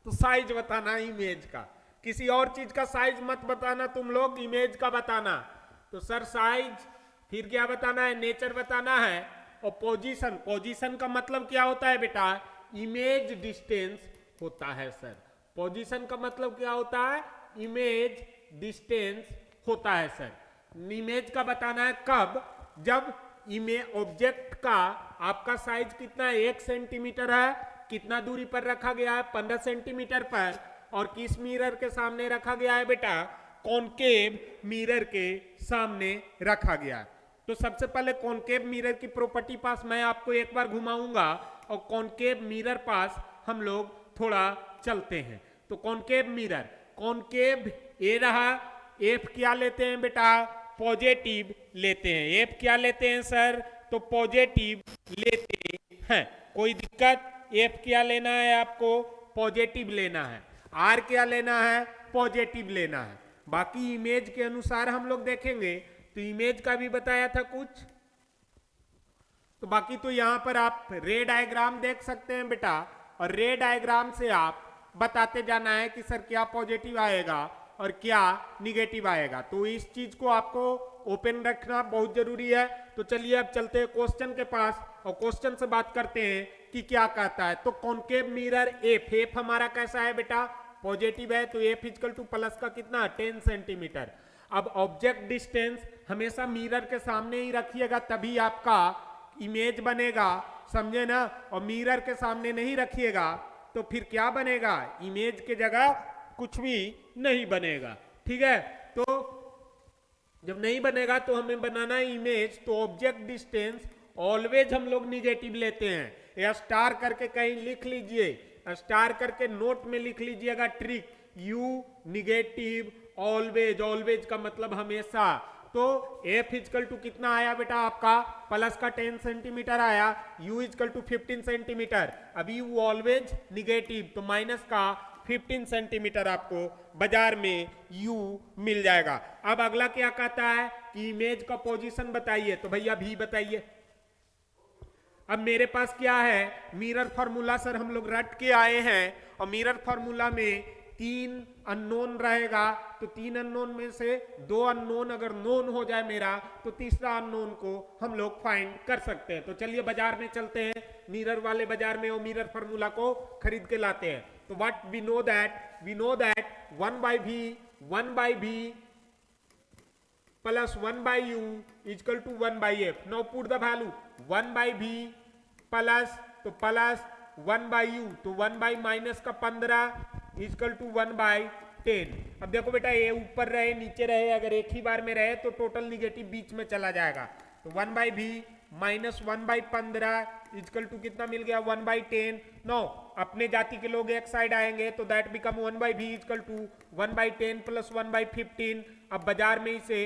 S1: तो साइज बताना है इमेज का। किसी और चीज का साइज मत बताना तुम लोग, इमेज का बताना। तो सर साइज, फिर क्या बताना है, नेचर बताना है, और पोजीशन। पोजीशन का मतलब क्या होता है बेटा, इमेज डिस्टेंस होता है सर। पोजीशन का मतलब क्या होता है, इमेज डिस्टेंस होता है सर। इमेज का बताना है कब, जब इमेज ऑब्जेक्ट का आपका साइज कितना है, 1 सेंटीमीटर है, कितना दूरी पर रखा गया है, 15 सेंटीमीटर पर, और किस मिरर के सामने रखा गया है बेटा, कॉनकेव मिरर के सामने रखा गया है। तो सबसे पहले कॉनकेव मिरर की प्रॉपर्टी पास मैं आपको एक बार घुमाऊंगा, और कॉनकेव मिरर पास हम लोग थोड़ा चलते हैं। तो कॉनकेव मिरर, कॉनकेव ए रहा, एफ क्या लेते हैं बेटा, पॉजिटिव लेते हैं। एफ क्या लेते हैं सर, तो पॉजिटिव लेते हैं। कोई दिक्कत, एफ क्या लेना है आपको, पॉजिटिव लेना है। आर क्या लेना है, पॉजिटिव लेना है। बाकी इमेज के अनुसार हम लोग देखेंगे, तो इमेज का भी बताया था कुछ। तो बाकी तो यहां पर आप रे डायग्राम देख सकते हैं बेटा, और रे डायग्राम से आप बताते जाना है कि सर क्या पॉजिटिव आएगा और क्या निगेटिव आएगा। तो इस चीज को आपको ओपन रखना बहुत जरूरी है। तो चलिए अब चलते हैं क्वेश्चन के पास, और क्वेश्चन से बात करते हैं कि क्या कहता है। तो कॉनकेव मिरर एफ, एफ हमारा कैसा है बेटा, पॉजिटिव है, तो एफ इक्वल टू प्लस का कितना, 10 सेंटीमीटर। अब ऑब्जेक्ट डिस्टेंस हमेशा मिरर के सामने ही रखिएगा, तभी आपका इमेज बनेगा, समझे ना। और मिरर के सामने नहीं रखिएगा तो फिर क्या बनेगा, इमेज के जगह कुछ भी नहीं बनेगा, ठीक है। तो जब नहीं बनेगा तो हमें बनाना है इमेज, तो ऑब्जेक्ट डिस्टेंस ऑलवेज हम लोग निगेटिव लेते हैं। या स्टार करके कहीं लिख लीजिए, स्टार करके नोट में लिख लीजिएगा trick, you negative always, always का मतलब हमेशा। तो एफ इजकल टू कितना आया बेटा आपका, प्लस का 10 सेंटीमीटर आया, यू इजकल टू 15 सेंटीमीटर। अभी यू ऑलवेज निगेटिव, तो माइनस का 15 सेंटीमीटर आपको बाजार में यू मिल जाएगा। अब अगला क्या कहता है कि इमेज का पोजीशन बताइए, तो भैया भी बताइए। अब मेरे पास क्या है, मिरर फार्मूला सर हम लोग रट के आए हैं, और मिरर फार्मूला में 3 अननोन रहेगा, तो 3 अननोन में से 2 अननोन अगर नोन हो जाए मेरा, तो तीसरा अननोन को हम लोग फाइंड कर सकते हैं। तो चलिए बाजार में चलते हैं, मिरर वाले बाजार में, और मिरर फार्मूला को खरीद के लाते हैं। तो what we know that 1/v plus 1/u equal to 1/f। Now put the value, 1/v plus, तो प्लस 1/u, तो 1/ माइनस का 15 इक्वल टू 1/10। अब देखो बेटा, ये ऊपर रहे नीचे रहे, अगर एक ही बार में रहे तो टोटल निगेटिव बीच में चला जाएगा। तो 1/v माइनस 1/15 इक्वल टू कितना मिल गया, 1/10। नो, अपने जाति के लोग एक साइड आएंगे, तो that become 1/v equal to 1/10 plus 1/15। अब बाजार में इसे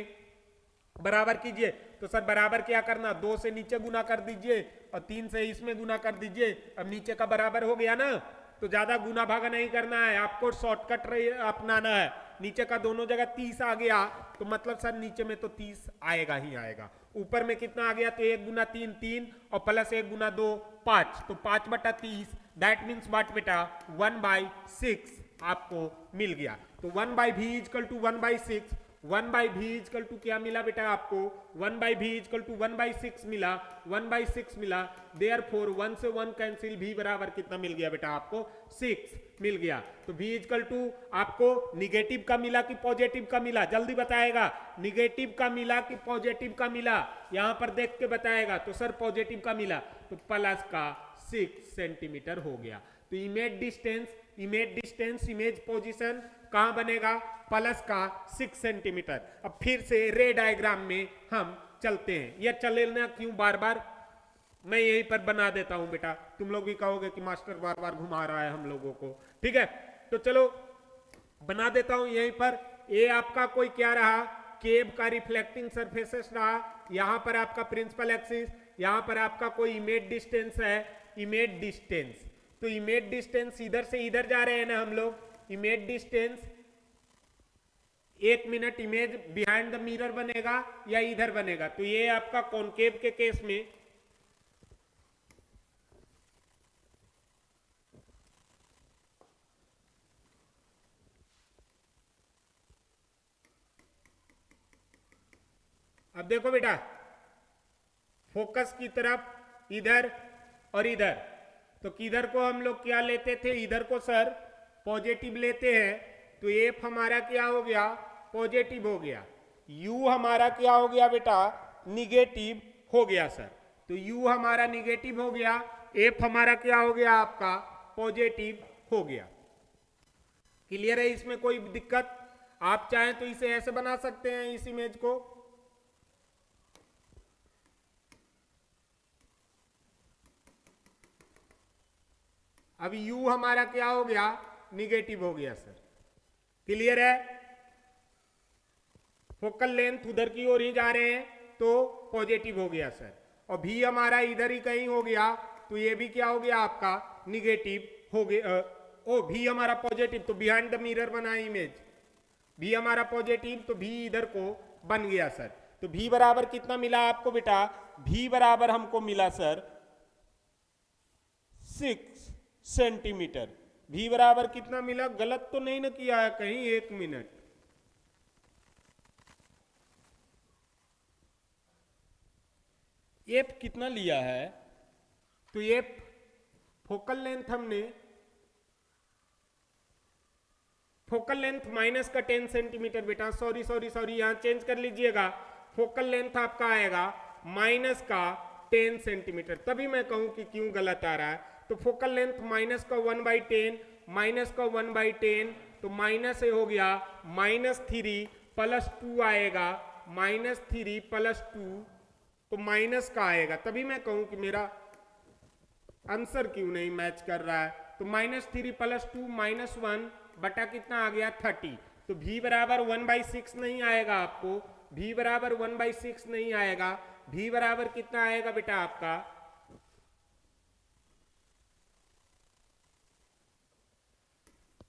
S1: बराबर कीजिए, तो सर बराबर क्या करना, 2 से नीचे गुना कर दीजिए और 3 से इसमें गुना कर दीजिए। अब नीचे का बराबर हो गया ना, तो ज्यादा गुना भागा नहीं करना है, आपको शॉर्टकट अपनाना है। नीचे का दोनों जगह 30 आ गया, तो मतलब सर नीचे में तो 30 आएगा ही आएगा। ऊपर में कितना आ गया, तो 1 गुना 3 3, और प्लस 1 गुना 2 5, तो 5/30, दैट मीन्स वाट बेटा 1/6 आपको मिल गया। तो 1/v equal to 1/6, 1/v equal to क्या मिला बेटा आपको, 1/v इक्वल टू 1/6 मिला, 1/6 मिला। देयरफॉर 1 से 1 कैंसिल, v बराबर कितना मिल गया बेटा आपको, 6 मिल गया। तो v इक्वल टू आपको निगेटिव का मिला कि पॉजिटिव का मिला, जल्दी बताएगा, निगेटिव का मिला कि पॉजिटिव का मिला, यहां पर देख के बताएगा। तो सर पॉजिटिव का मिला, तो प्लस का 6 सेंटीमीटर हो गया। तो इमेज डिस्टेंस इमेज पोजीशन कहां बनेगा, प्लस का 6 सेंटीमीटर। अब फिर से रे डायग्राम में हम चलते हैं, यह चलेना क्यों बार बार, मैं यहीं पर बना देता हूं बेटा, तुम लोग भी कहोगे कि मास्टर बार बार घुमा रहा है हम लोगों को, ठीक है। तो चलो बना देता हूं यहीं पर। ये आपका कोई क्या रहा, केव का रिफ्लेक्टिंग सरफेसेस रहा, यहां पर आपका प्रिंसिपल एक्सिस, यहां पर आपका कोई इमेज डिस्टेंस है, इमेज डिस्टेंस। तो इमेज डिस्टेंस इधर से इधर जा रहे हैं ना हम लोग, image distance 1 minute image behind the mirror बनेगा या इधर बनेगा? तो ये आपका कॉनकेव के केस में अब देखो बेटा, फोकस की तरफ इधर और इधर, तो किधर को हम लोग क्या लेते थे? इधर को सर पॉजिटिव लेते हैं, तो एफ हमारा क्या हो गया? पॉजिटिव हो गया। यू हमारा क्या हो गया बेटा? निगेटिव हो गया सर। तो यू हमारा निगेटिव हो गया, एफ हमारा क्या हो गया? आपका पॉजिटिव हो गया। क्लियर है? इसमें कोई दिक्कत? आप चाहें तो इसे ऐसे बना सकते हैं इस इमेज को। अब u हमारा क्या हो गया? निगेटिव हो गया सर। क्लियर है? फोकल लेंथ उधर की ओर ही जा रहे हैं तो पॉजिटिव हो गया सर। और v हमारा इधर ही कहीं हो गया तो ये भी क्या हो गया? आपका निगेटिव हो गया। ओ v हमारा पॉजिटिव, तो बिहाइंड द मिरर बना इमेज। v हमारा पॉजिटिव तो v इधर को बन गया सर। तो v बराबर कितना मिला आपको बेटा? v बराबर हमको मिला सर 6 सेंटीमीटर। v बराबर कितना मिला? गलत तो नहीं ना किया है कहीं? 1 मिनट, एफ कितना लिया है? तो एफ फोकल लेंथ हमने फोकल लेंथ माइनस का 10 सेंटीमीटर बेटा, सॉरी सॉरी सॉरी, यहां चेंज कर लीजिएगा। फोकल लेंथ आपका आएगा माइनस का 10 सेंटीमीटर। तभी मैं कहूं कि क्यों गलत आ रहा है। तो फोकल लेंथ माइनस का 1/10, माइनस का 1/10, तो माइनस हो गया -3 प्लस 2 आएगा, -3 प्लस 2, तो माइनस का आएगा। तभी मैं कहूं कि मेरा आंसर क्यों नहीं मैच कर रहा है। तो -3 प्लस 2 -1 बटा कितना आ गया? 30। तो v बराबर 1/6 नहीं आएगा आपको, v बराबर 1/6 नहीं आएगा। v बराबर कितना आएगा बेटा आपका?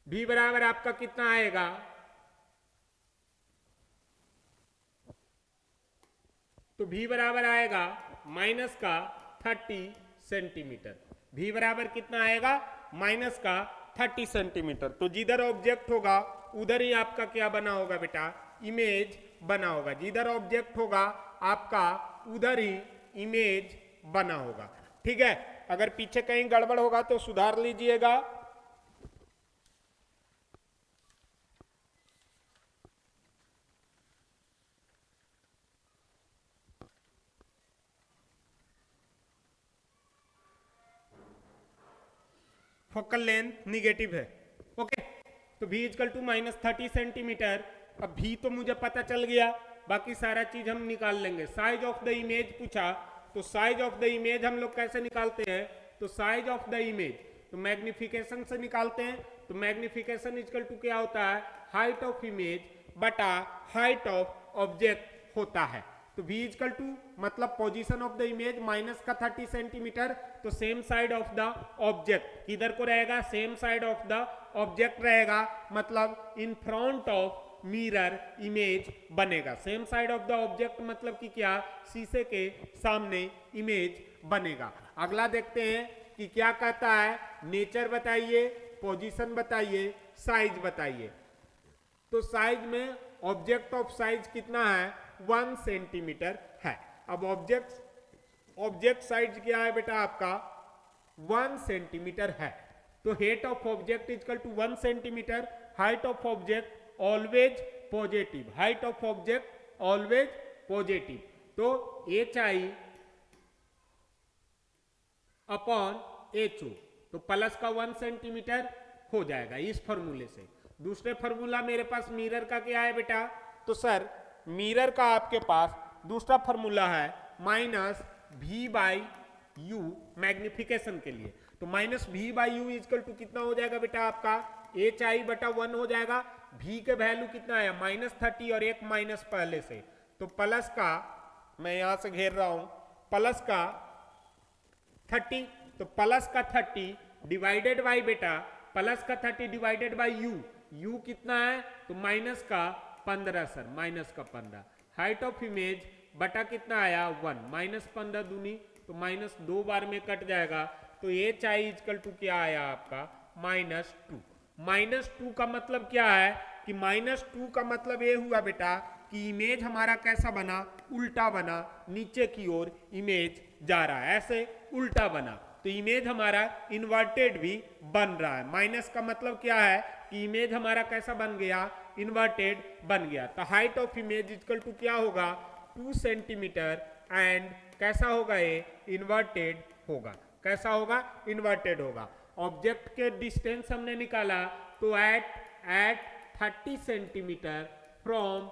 S1: v बराबर आपका कितना आएगा? तो v बराबर आएगा माइनस का 30 सेंटीमीटर। v बराबर कितना आएगा? माइनस का 30 सेंटीमीटर। तो जिधर ऑब्जेक्ट होगा उधर ही आपका क्या बना होगा बेटा? इमेज बना होगा। जिधर ऑब्जेक्ट होगा आपका उधर ही इमेज बना होगा। ठीक है? अगर पीछे कहीं गड़बड़ होगा तो सुधार लीजिएगा। फोकल लेंथ निगेटिव है। ओके, तो v इजकल टू -30 सेंटीमीटर। अब v तो मुझे पता चल गया, बाकी सारा चीज हम निकाल लेंगे। साइज ऑफ द इमेज पूछा, तो साइज ऑफ द इमेज हम लोग कैसे निकालते हैं? तो साइज ऑफ द इमेज तो मैग्निफिकेशन से निकालते हैं। तो मैग्निफिकेशन इजकल टू क्या होता है? हाइट ऑफ इमेज बटा हाइट ऑफ ऑब्जेक्ट होता है। तो v इजकल टू मतलब position of the image minus का 30 सेंटीमीटर, तो same side of the object किधर को रहेगा? Same side of the object रहेगा, मतलब in front of mirror image बनेगा। Same side of the object मतलब कि क्या? शीशे के सामने इमेज बनेगा। अगला देखते हैं कि क्या कहता है। नेचर बताइए, पोजीशन बताइए, साइज बताइए। तो साइज में ऑब्जेक्ट ऑफ साइज कितना है? 1 सेंटीमीटर है। अब ऑब्जेक्ट साइज क्या है बेटा आपका? 1 सेंटीमीटर है। तो height of object equal to 1 centimetre. Height of object always positive, height of object always positive. तो HI अपॉन HO, तो प्लस का 1 सेंटीमीटर हो जाएगा इस फॉर्मूले से। दूसरे फॉर्मूला मेरे पास मिरर का क्या है बेटा? तो सर मिरर का आपके पास दूसरा फॉर्मूला है -v/u मैग्निफिकेशन के लिए। तो -v/u इजकल टू कितना हो जाएगा बेटा आपका? HI/1 हो जाएगा। v के वैल्यू कितना है? -30 और एक माइनस पहले से, तो प्लस का, मैं यहां से घेर रहा हूं, प्लस का 30, तो प्लस का 30 डिवाइडेड बाई बेटा प्लस का 30 डिवाइडेड बाय यू कितना है तो माइनस का 15 सर, माइनस का 15। हाइट ऑफ इमेज बटा कितना आया 1, माइनस 15 दूनी तो माइनस 2 बार में कट जाएगा, तो ये चाहिए इक्वल टू क्या आया आपका -2। -2 का मतलब क्या है कि -2 का मतलब ये हुआ बेटा कि इमेज हमारा कैसा बना, उल्टा बना, नीचे की ओर इमेज जा रहा है, ऐसे उल्टा बना, तो इमेज हमारा इन्वर्टेड भी बन रहा है। माइनस का मतलब क्या है कि इमेज हमारा कैसा बन गया, इन्वर्टेड बन गया। तो height of image equal to क्या होगा 2 सेंटीमीटर एंड कैसा होगा ये इन्वर्टेड होगा, कैसा होगा इन्वर्टेड होगा। ऑब्जेक्ट के डिस्टेंस हमने निकाला तो at 30 centimetre from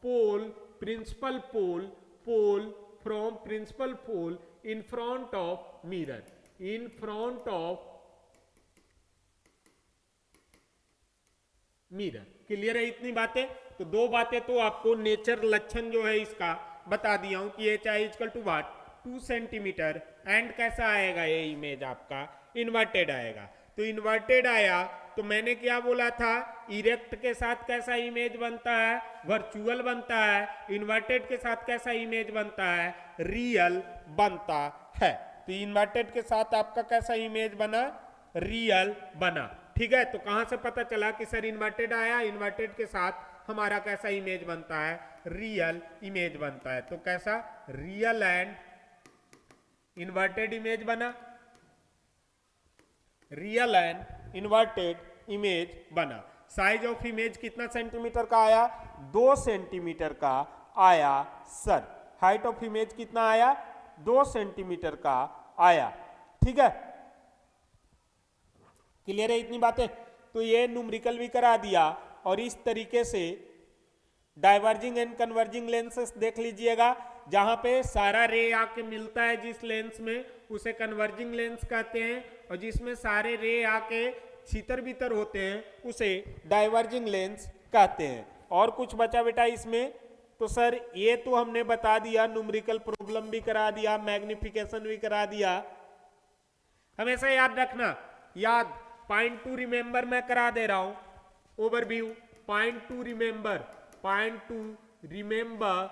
S1: pole principal pole from principal pole in front of mirror, in front of mirror. Clear है इतनी बातें? तो दो बातें तो आपको नेचर लक्षण जो है इसका बता दिया हूं कि H I equal to what 2 centimetre and कैसा आएगा ये इमेज आपका इन्वर्टेड आएगा। तो इन्वर्टेड आया तो मैंने क्या बोला था, इरेक्ट के साथ कैसा इमेज बनता है, वर्चुअल बनता है, इन्वर्टेड के साथ कैसा इमेज बनता है, रियल बनता है। तो इन्वर्टेड के साथ आपका कैसा इमेज बना, रियल बना। ठीक है, तो कहां से पता चला कि सर इन्वर्टेड आया, इन्वर्टेड के साथ हमारा कैसा इमेज बनता है, रियल इमेज बनता है। तो कैसा रियल एंड इन्वर्टेड इमेज बना, रियल एंड इन्वर्टेड इमेज बना। साइज ऑफ इमेज कितना सेंटीमीटर का आया, 2 सेंटीमीटर का आया सर। हाइट ऑफ इमेज कितना आया, 2 सेंटीमीटर का आया। ठीक है, क्लियर है इतनी बातें? तो ये न्यूमेरिकल भी करा दिया और इस तरीके से डाइवर्जिंग एंड कन्वर्जिंग लेंसेस देख लीजिएगा, जहां पे सारा रे आके मिलता है जिस लेंस में उसे कन्वर्जिंग लेंस कहते हैं, और जिसमें सारे रे आके छितर बितर होते हैं उसे डाइवर्जिंग लेंस कहते हैं। और कुछ बचा बेटा इसमें? तो सर ये तो हमने बता दिया, न्यूमेरिकल प्रॉब्लम भी करा दिया, मैग्निफिकेशन भी करा दिया। हमेशा याद रखना, याद पॉइंट टू रिमेंबर मैं करा दे रहा हूं, overview point two remember, point two remember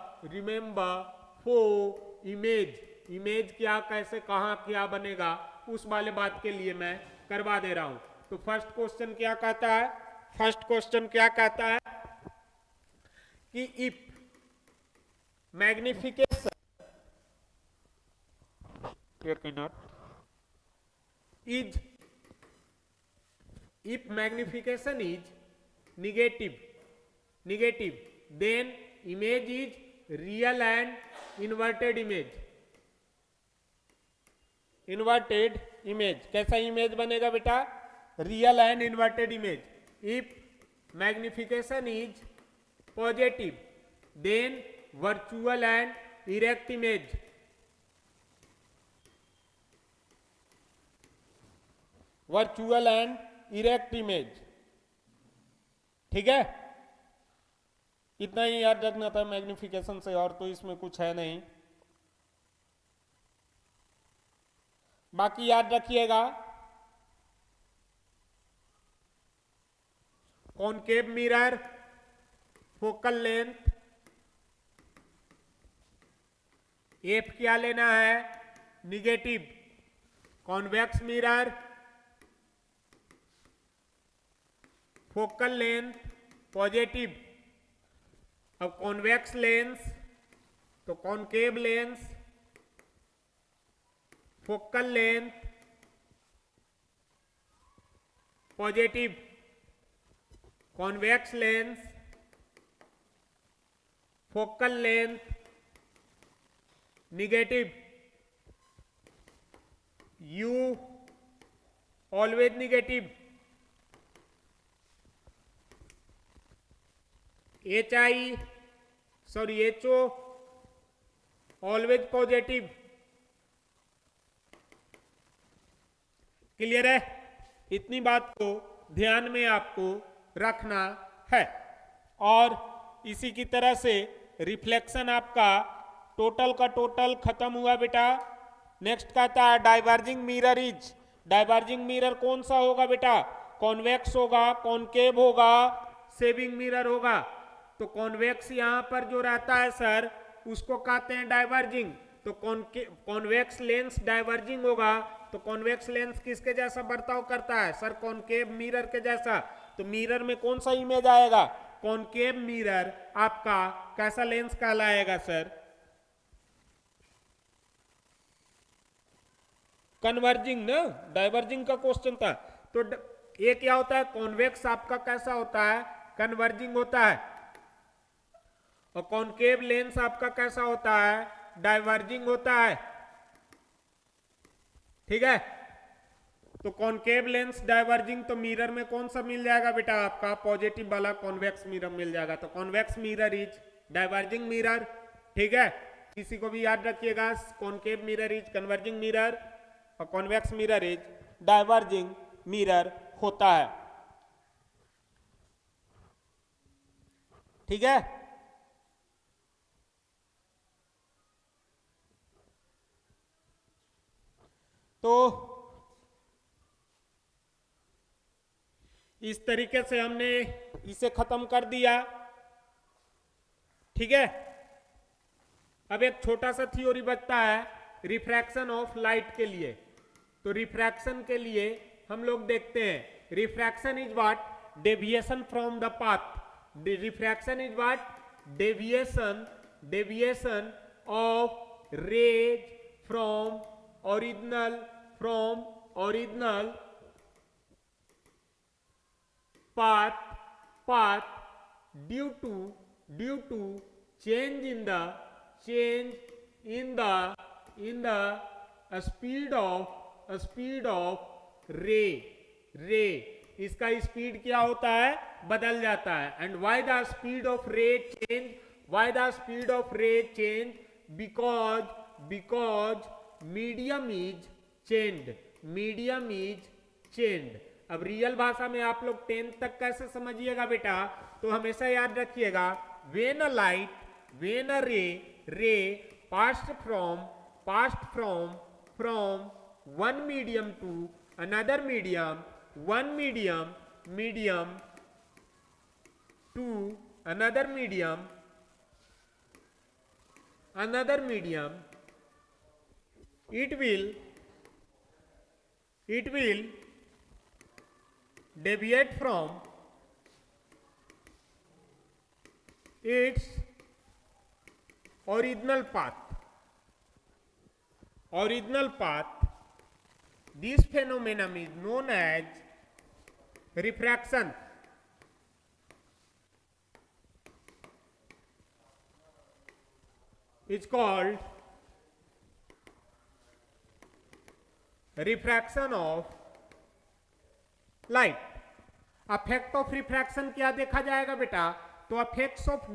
S1: for image, image क्या कैसे कहां क्या बनेगा उस वाले बात के लिए मैं करवा दे रहा हूं। तो फर्स्ट क्वेश्चन क्या कहता है, फर्स्ट क्वेश्चन क्या कहता है कि इफ मैग्निफिकेशन, एक minute, is if magnification is negative then image is real and inverted image, inverted image कैसा इमेज बनेगा बेटा, real and inverted image. If magnification is positive then virtual and erect image, virtual and erect image. ठीक है, इतना ही याद रखना था magnification से, और तो इसमें कुछ है नहीं। बाकी याद रखिएगा, concave mirror focal length F क्या लेना है, negative. Convex mirror focal length positive. अब कॉन्वेक्स लेंस तो concave lens focal length positive, convex lens focal length negative. You always negative, HO always positive. Clear है? इतनी बात को ध्यान में आपको रखना है। और इसी की तरह से रिफ्लेक्शन आपका टोटल का टोटल खत्म हुआ बेटा। नेक्स्ट कहता है diverging mirror is, diverging mirror कौन सा होगा बेटा? कॉन्वेक्स होगा, कॉनकेव होगा, सेविंग मिरर होगा। तो कॉन्वेक्स यहां पर जो रहता है सर उसको कहते हैं डाइवर्जिंग। तो कॉन्वेक्स लेंस डाइवर्जिंग होगा। तो कॉन्वेक्स लेंस किसके जैसा बर्ताव करता है सर? कॉनकेव मिरर के जैसा। तो मिरर में कौन सा इमेज आएगा? कॉनकेव मिरर आपका कैसा लेंस कहलाएगा सर? कन्वर्जिंग ना, डाइवर्जिंग का क्वेश्चन था। तो ये क्या होता है? कॉन्वेक्स आपका कैसा होता है? कन्वर्जिंग होता है। और कॉनकेव लेंस आपका कैसा होता है? डाइवर्जिंग होता है। ठीक है, तो कॉनकेव लेंस डाइवर्जिंग, तो मिरर में कौन सा मिल जाएगा बेटा? आपका पॉजिटिव वाला कॉन्वेक्स मिरर मिल जाएगा। तो convex mirror is diverging mirror. ठीक है, किसी को भी याद रखिएगा, concave mirror is converging mirror और convex mirror is diverging mirror होता है। ठीक है, तो इस तरीके से हमने इसे खत्म कर दिया। ठीक है, अब एक छोटा सा थ्योरी बचता है रिफ्रैक्शन ऑफ लाइट के लिए। तो रिफ्रैक्शन के लिए हम लोग देखते हैं, refraction is what? Deviation from the path. Refraction is what? Deviation of rays from original path due to change in the speed of ray। इसका स्पीड क्या होता है? बदल जाता है। And why the speed of रे change? Because medium is changed. अब real भाषा में आप लोग 10 तक कैसे समझिएगा बेटा? तो हमेशा याद रखिएगा, when a ray passed from one medium to another medium to another medium it will deviate from its original path। This phenomenon is known as refraction। It's called refraction of light. Affect of refraction क्या देखा जाएगा बेटा? तो affects of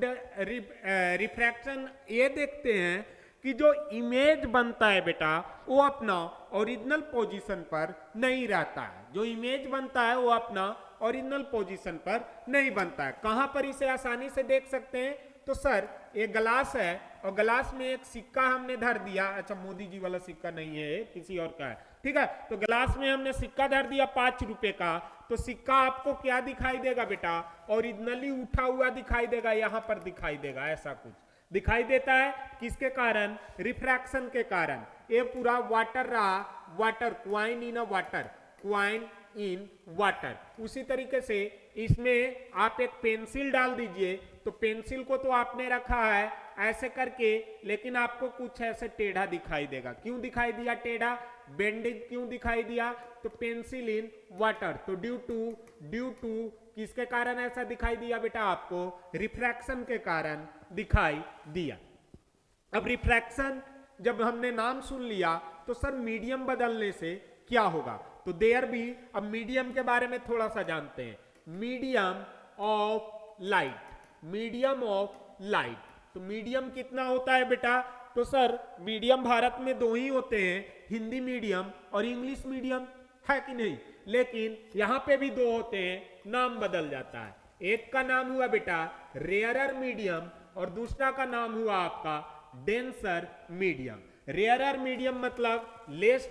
S1: refraction ये देखते हैं कि जो इमेज बनता है बेटा वो अपना ओरिजिनल पोजीशन पर नहीं रहता है। जो इमेज बनता है वो अपना ओरिजिनल पोजीशन पर नहीं बनता है। कहां पर इसे आसानी से देख सकते हैं? तो सर एक ग्लास है और ग्लास में एक सिक्का हमने धर दिया। अच्छा, मोदी जी वाला सिक्का नहीं है, किसी और का है। ठीक है, तो ग्लास में हमने सिक्का धर दिया 5 रुपए का। तो सिक्का आपको क्या दिखाई देगा बेटा? ओरिजिनली उठा हुआ दिखाई देगा, यहां पर दिखाई देगा, ऐसा कुछ दिखाई देता है। किसके कारण? रिफ्रैक्शन के कारण। ये पूरा वाटर रहा, वाटर, क्वाइन इन वाटर। उसी तरीके से इसमें आप एक पेंसिल डाल दीजिए, तो पेंसिल को तो आपने रखा है ऐसे करके, लेकिन आपको कुछ ऐसे टेढ़ा दिखाई देगा। क्यों दिखाई दिया टेढ़ा? बेंडिंग क्यों दिखाई दिया? तो पेंसिल इन वाटर। तो ड्यू टू किसके कारण ऐसा दिखाई दिया बेटा? आपको रिफ्रैक्शन के कारण दिखाई दिया। अब रिफ्रैक्शन जब हमने नाम सुन लिया तो सर मीडियम बदलने से क्या होगा? तो देयर भी, अब मीडियम के बारे में थोड़ा सा जानते हैं। Medium of light. तो मीडियम कितना होता है बेटा? तो सर मीडियम भारत में 2 ही होते हैं, हिंदी मीडियम और इंग्लिश मीडियम, है कि नहीं? लेकिन यहां पे भी 2 होते हैं, नाम बदल जाता है। एक का नाम हुआ बेटा रेयरर मीडियम और दूसरा का नाम हुआ आपका डेंसर मीडियम। रेयरर मीडियम मतलब less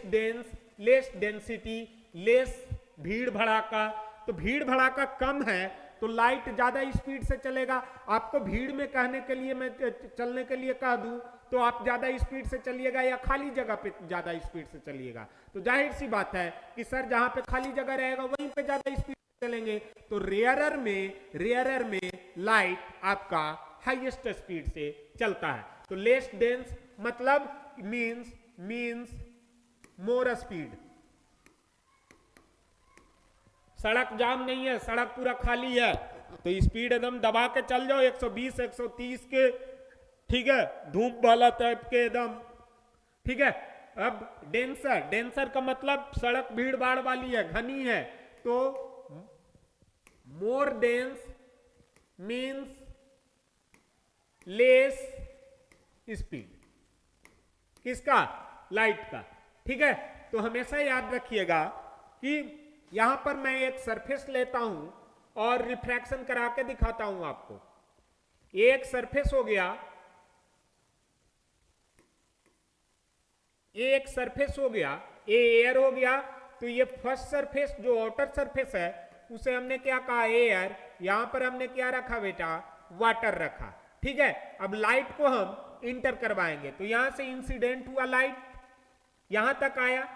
S1: dense less density, less भीड़ भड़ाका। तो भीड़ भड़ाका कम है तो लाइट ज्यादा स्पीड से चलेगा। आपको भीड़ में कहने के लिए मैं चलने के लिए कह दूं तो आप ज्यादा स्पीड से चलिएगा या खाली जगह पे ज्यादा स्पीड से चलिएगा। तो जाहिर सी बात है कि सर जहां पे खाली जगह रहेगा वहीं पे ज्यादा स्पीड से चलेंगे। तो रेयरर में लाइट आपका हाईएस्ट स्पीड से चलता है। तो लेस डेंस मतलब मींस मोर स्पीड। सड़क जाम नहीं है, सड़क पूरा खाली है तो स्पीड एकदम दबा के चल जाओ 120 130 के, ठीक है, धूप वाला टाइप के एकदम, ठीक है। अब डेंसर का मतलब सड़क भीड़ भाड़ वाली है, घनी है। तो मोर डेंस मीन्स लेस स्पीड, किसका? लाइट का, ठीक है। तो हमेशा याद रखिएगा कि यहां पर मैं एक सरफेस लेता हूं और रिफ्रैक्शन करा के दिखाता हूं आपको। एक सरफेस हो गया, एक सरफेस हो गया, ये एयर हो गया। तो ये फर्स्ट सरफेस जो आउटर सरफेस है उसे हमने क्या कहा? एयर। यहां पर हमने क्या रखा बेटा? वाटर रखा, ठीक है। अब लाइट को हम इंटर करवाएंगे तो यहां से इंसिडेंट हुआ लाइट, यहां तक आया।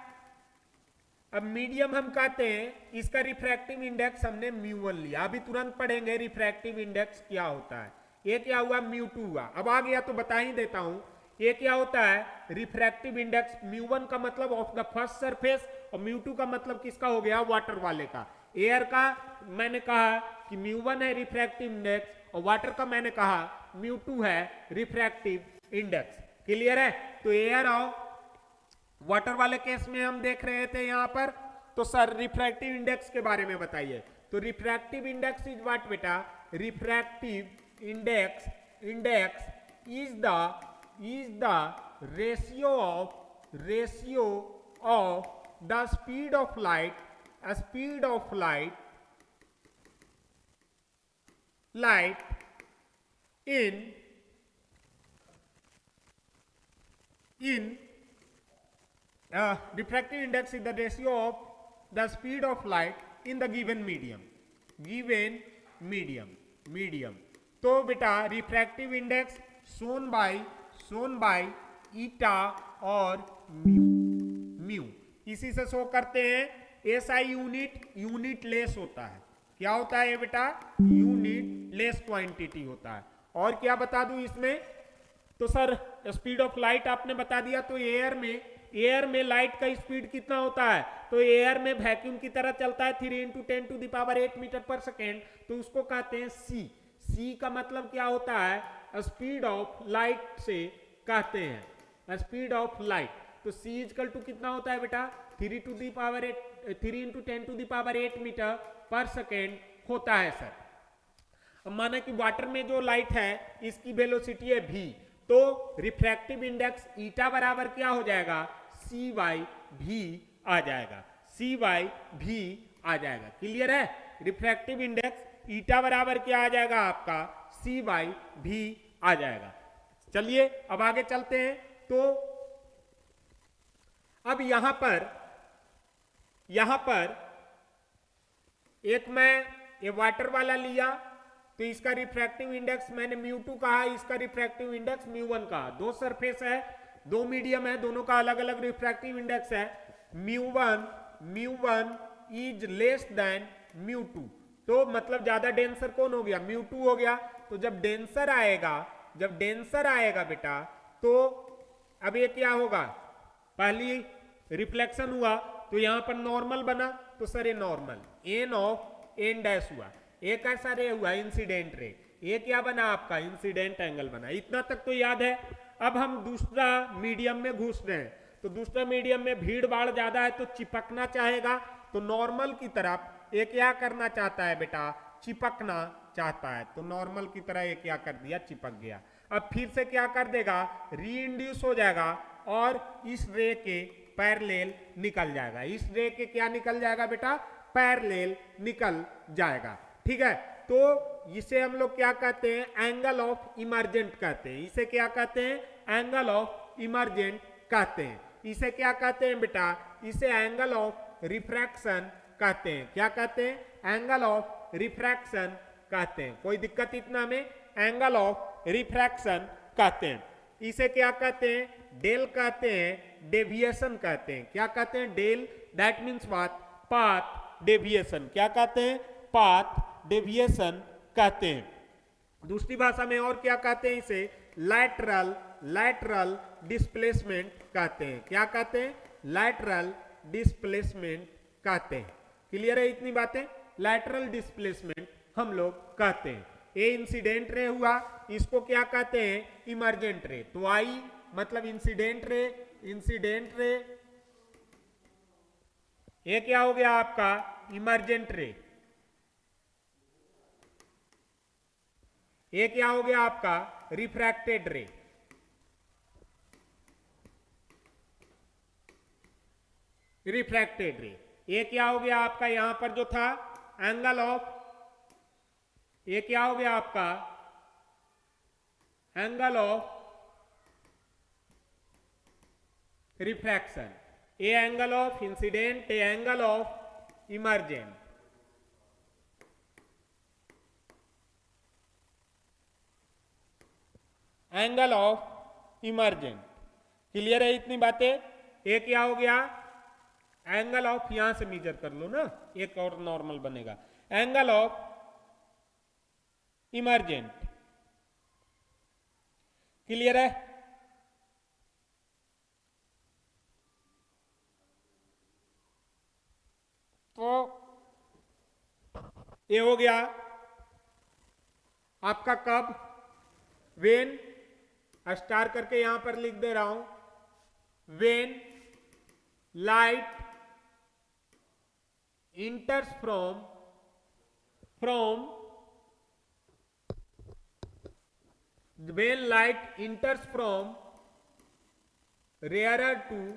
S1: अब मीडियम हम कहते हैं, इसका रिफ्रैक्टिव इंडेक्स हमने μ1 लिया। अभी तुरंत पढ़ेंगे रिफ्रैक्टिव इंडेक्स क्या होता है। ये क्या हुआ? μ2 हुआ। अब आ गया तो बता ही देता हूं, ये क्या होता है? Refractive index. μ1 का मतलब ऑफ द फर्स्ट सरफेस और μ2 का मतलब किसका हो गया? वाटर वाले का। एयर का मैंने कहा कि μ1 है रिफ्रैक्टिव इंडेक्स और वाटर का मैंने कहा μ2 है रिफ्रैक्टिव इंडेक्स। क्लियर है? तो एयर और वाटर वाले केस में हम देख रहे थे यहां पर। तो सर रिफ्रैक्टिव इंडेक्स के बारे में बताइए। तो रिफ्रैक्टिव इंडेक्स इज व्हाट बेटा? Refractive index is the ratio of the speed of light in refractive index is the ratio of the speed of light in the given medium। तो बेटा refractive index shown by ईटा और mu, इसी से show करते हैं। SI unit less होता है। क्या होता है ये बेटा? यूनिट लेस क्वांटिटी होता है। और क्या बता दूं इसमें? तो सर स्पीड ऑफ लाइट आपने बता दिया। तो एयर में लाइट का स्पीड कितना होता है? तो एयर में वैक्यूम की तरह चलता है 3 × 10⁻⁸ मीटर पर सेकेंड। तो उसको कहते हैं सी का मतलब क्या होता है? स्पीड ऑफ लाइट से कहते हैं, स्पीड ऑफ लाइट। तो सी इजकल टू कितना होता है बेटा? 3 × 10⁸ मीटर पर सेकेंड होता है सर। अब माना कि वाटर में जो लाइट है इसकी वेलोसिटी है v, तो रिफ्रैक्टिव इंडेक्स ईटा बराबर क्या हो जाएगा? c/v आ जाएगा, c/v आ जाएगा। क्लियर है? रिफ्रैक्टिव इंडेक्स ईटा बराबर क्या आ जाएगा आपका? c/v आ जाएगा। चलिए अब आगे चलते हैं। तो अब यहां पर एक मैं ये वाटर वाला लिया तो इसका रिफ्रैक्टिव इंडेक्स मैंने μ2 कहा, इसका रिफ्रैक्टिव इंडेक्स μ1 कहा। दो सरफेस है, दो मीडियम है, दोनों का अलग अलग रिफ्रैक्टिव इंडेक्स है। μ1 इज लेस देन μ2, तो मतलब ज्यादा डेंसर कौन हो गया? μ2 हो गया। तो जब डेंसर आएगा बेटा, तो अब ये क्या होगा? पहली रिफ्लेक्शन हुआ तो यहां पर नॉर्मल बना, तो सर ये नॉर्मल n हुआ। एक ऐसा रे हुआ इंसिडेंट रे, ये क्या बना आपका? इंसिडेंट एंगल बना। इतना तक तो याद है। अब हम दूसरा मीडियम में घुस रहे हैं। तो दूसरा मीडियम में भीड़ भाड़ ज्यादा है तो चिपकना चाहेगा। तो नॉर्मल की तरफ ये क्या करना चाहता है बेटा? चिपकना चाहता है। तो नॉर्मल की तरह ये क्या कर दिया? चिपक गया। अब फिर से क्या कर देगा? रीइंड्यूस हो जाएगा और इस रे के पैरेलल निकल जाएगा। इस रे के क्या निकल जाएगा बेटा? पैरेलल निकल जाएगा। ठीक है? तो इसे हम लोग क्या कहते हैं? एंगल ऑफ इमर्जेंट कहते हैं। इसे क्या कहते हैं? एंगल ऑफ इमर्जेंट कहते हैं। इसे क्या कहते हैं बेटा, इसे एंगल ऑफ रिफ्रैक्शन कहते हैं। क्या कहते हैं? एंगल ऑफ रिफ्रैक्शन कहते हैं। कोई दिक्कत इतना में, एंगल ऑफ रिफ्रैक्शन कहते हैं। इसे क्या कहते हैं? डेल कहते हैं, डेविएशन कहते हैं। क्या कहते हैं? डेल, that means what? Path deviation. क्या कहते हैं? पाथ डेविएशन कहते हैं। दूसरी भाषा में और क्या कहते हैं? इसे लैटरल डिस्प्लेसमेंट कहते हैं। क्या कहते हैं? लैटरल डिस्प्लेसमेंट कहते हैं। क्लियर है इतनी बातें? लैटरल डिस्प्लेसमेंट हम लोग कहते हैं। ये इंसिडेंट रे हुआ, इसको क्या कहते हैं? इमर्जेंट रे। तो आई मतलब इंसिडेंट रे, इंसिडेंट रे। ये क्या हो गया आपका? इमर्जेंट रे। ये क्या हो गया आपका? रिफ्रैक्टेड रे। रिफ्रैक्टेड रे। ये क्या हो गया आपका? यहां पर जो था एंगल ऑफ, ये क्या हो गया आपका? Angle of refraction. A angle of incident, A angle of emergent. Angle of emergent. Clear है इतनी बातें? ये क्या हो गया? एंगल ऑफ, यहां से मेजर कर लो ना, एक और नॉर्मल बनेगा। Angle of emergent. क्लियर है? तो ये हो गया आपका कब? वेन, स्टार करके यहां पर लिख दे रहा हूं, when light इंटर्स from when light enters from rarer to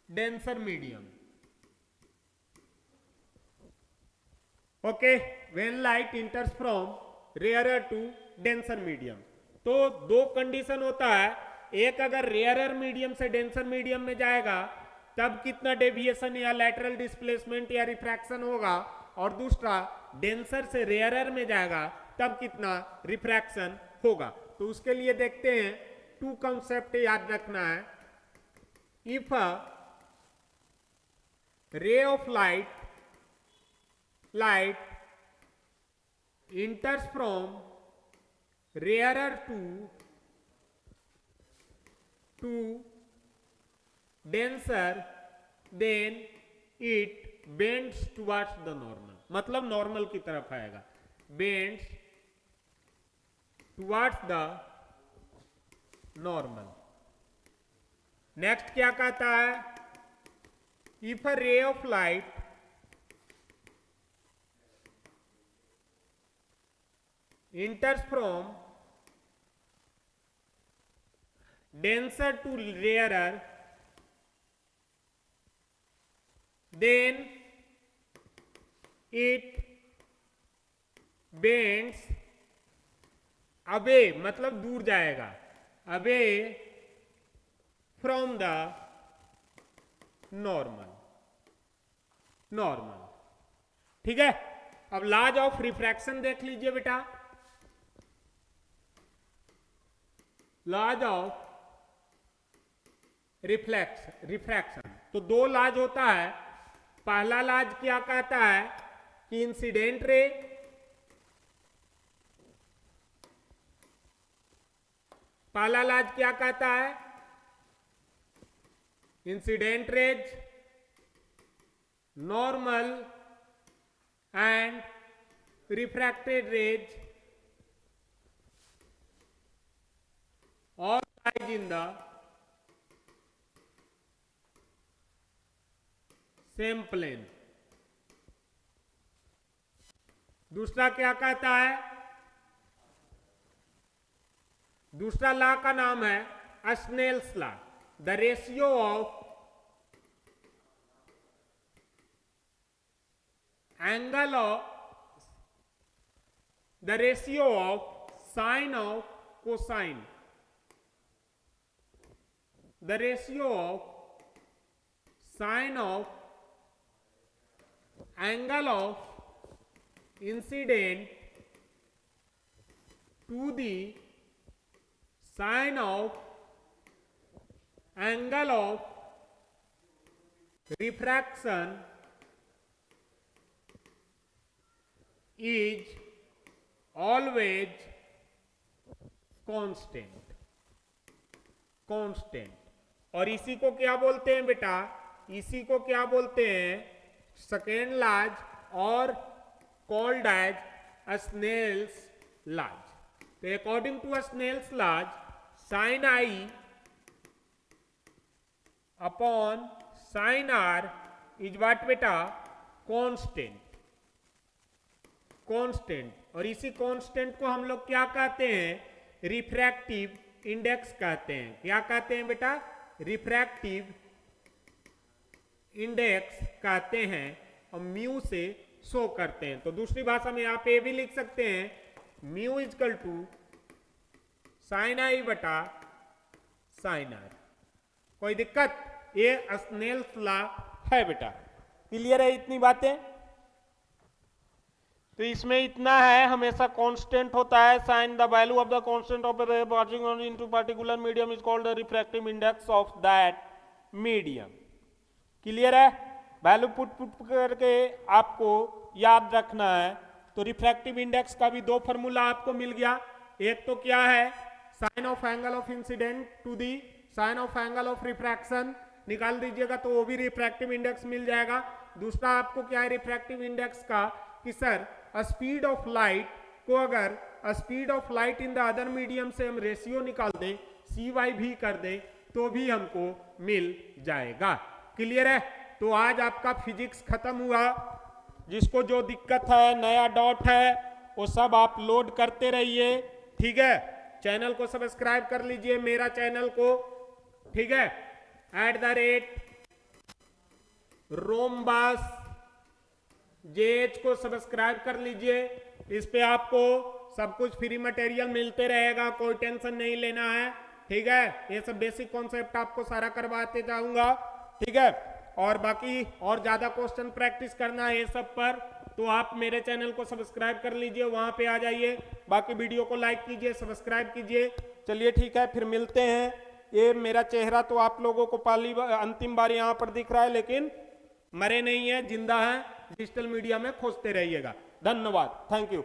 S1: denser medium. Okay, when light enters from rarer to denser medium. तो दो कंडीशन होता है, एक अगर रेयरर मीडियम से डेंसर मीडियम में जाएगा तब कितना डेविएशन या लैटरल डिस्प्लेसमेंट या रिफ्रैक्शन होगा, और दूसरा डेंसर से रेयरर में जाएगा तब कितना रिफ्रैक्शन होगा। तो उसके लिए देखते हैं, टू कॉन्सेप्ट याद रखना है। If a ray of light enters from rarer to denser, then it bends towards the normal, मतलब नॉर्मल की तरफ आएगा, bends towards the normal. Next क्या कहता है? If a ray of light enters from denser to rarer, then it bends away, मतलब दूर जाएगा, away from the normal. ठीक है? अब लॉज ऑफ रिफ्रैक्शन देख लीजिए बेटा। लॉज ऑफ रिफ्रैक्शन, तो दो लॉज होता है। पहला लॉज क्या कहता है कि इंसिडेंट रे पहला लॉज क्या कहता है? Incident rays normal and refracted rays all lies in the same plane. दूसरा क्या कहता है? दूसरा लॉ का नाम है Snell's law. The ratio of angle of the ratio of sine of cosine, the ratio of sine of angle of incident to the sine of angle of refraction is always constant. और इसी को क्या बोलते हैं बेटा, इसी को क्या बोलते हैं, सेकेंड लॉज और कॉल्ड एज स्नेल्स लॉज। तो according to Snell's laws sine I upon sine R is what बेटा, कांस्टेंट। और इसी कांस्टेंट को हम लोग क्या कहते हैं, रिफ्रैक्टिव इंडेक्स कहते हैं। क्या कहते हैं बेटा, रिफ्रैक्टिव इंडेक्स कहते हैं और म्यू से शो करते हैं। तो दूसरी भाषा में आप ये भी लिख सकते हैं, म्यू इजकल टू साइन आई बटा साइन आर। कोई दिक्कत, ये स्नेल्स लॉ है बेटा। क्लियर है इतनी बातें? तो इसमें इतना है, हमेशा कांस्टेंट होता है sine, the value of the constant of ray passing on into particular medium is called the refractive index of that medium. Clear है? वैल्यू पुट करके आपको याद रखना है। तो रिफ्रैक्टिव इंडेक्स का भी दो फॉर्मूला आपको मिल गया। एक तो क्या है, sine of angle of incident to the sine of angle of refraction निकाल दीजिएगा तो वो भी रिफ्रैक्टिव इंडेक्स मिल जाएगा। दूसरा आपको क्या है रिफ्रैक्टिव इंडेक्स का, कि सर स्पीड ऑफ लाइट को अगर speed of light in the other medium से हम रेशियो निकाल दें, सी वाई भी कर दें, तो भी हमको मिल जाएगा। क्लियर है? तो आज आपका फिजिक्स खत्म हुआ। जिसको जो दिक्कत है, नया डॉट है, वो सब आप लोड करते रहिए। ठीक है? चैनल को सब्सक्राइब कर लीजिए, मेरा चैनल को। ठीक है? @रोमबस जेएच को सब्सक्राइब कर लीजिए। इस पे आपको सब कुछ फ्री मटेरियल मिलते रहेगा, कोई टेंशन नहीं लेना है। ठीक है? ये सब बेसिक कॉन्सेप्ट आपको सारा करवाते जाऊंगा। ठीक है? और बाकी और ज्यादा क्वेश्चन प्रैक्टिस करना है ये सब पर, तो आप मेरे चैनल को सब्सक्राइब कर लीजिए, वहां पे आ जाइए। बाकी वीडियो को लाइक कीजिए, सब्सक्राइब कीजिए। चलिए ठीक है, फिर मिलते हैं। ये मेरा चेहरा तो आप लोगों को अंतिम बार यहाँ पर दिख रहा है, लेकिन मरे नहीं है, जिंदा है। डिजिटल मीडिया में खोजते रहिएगा। धन्यवाद, थैंक यू।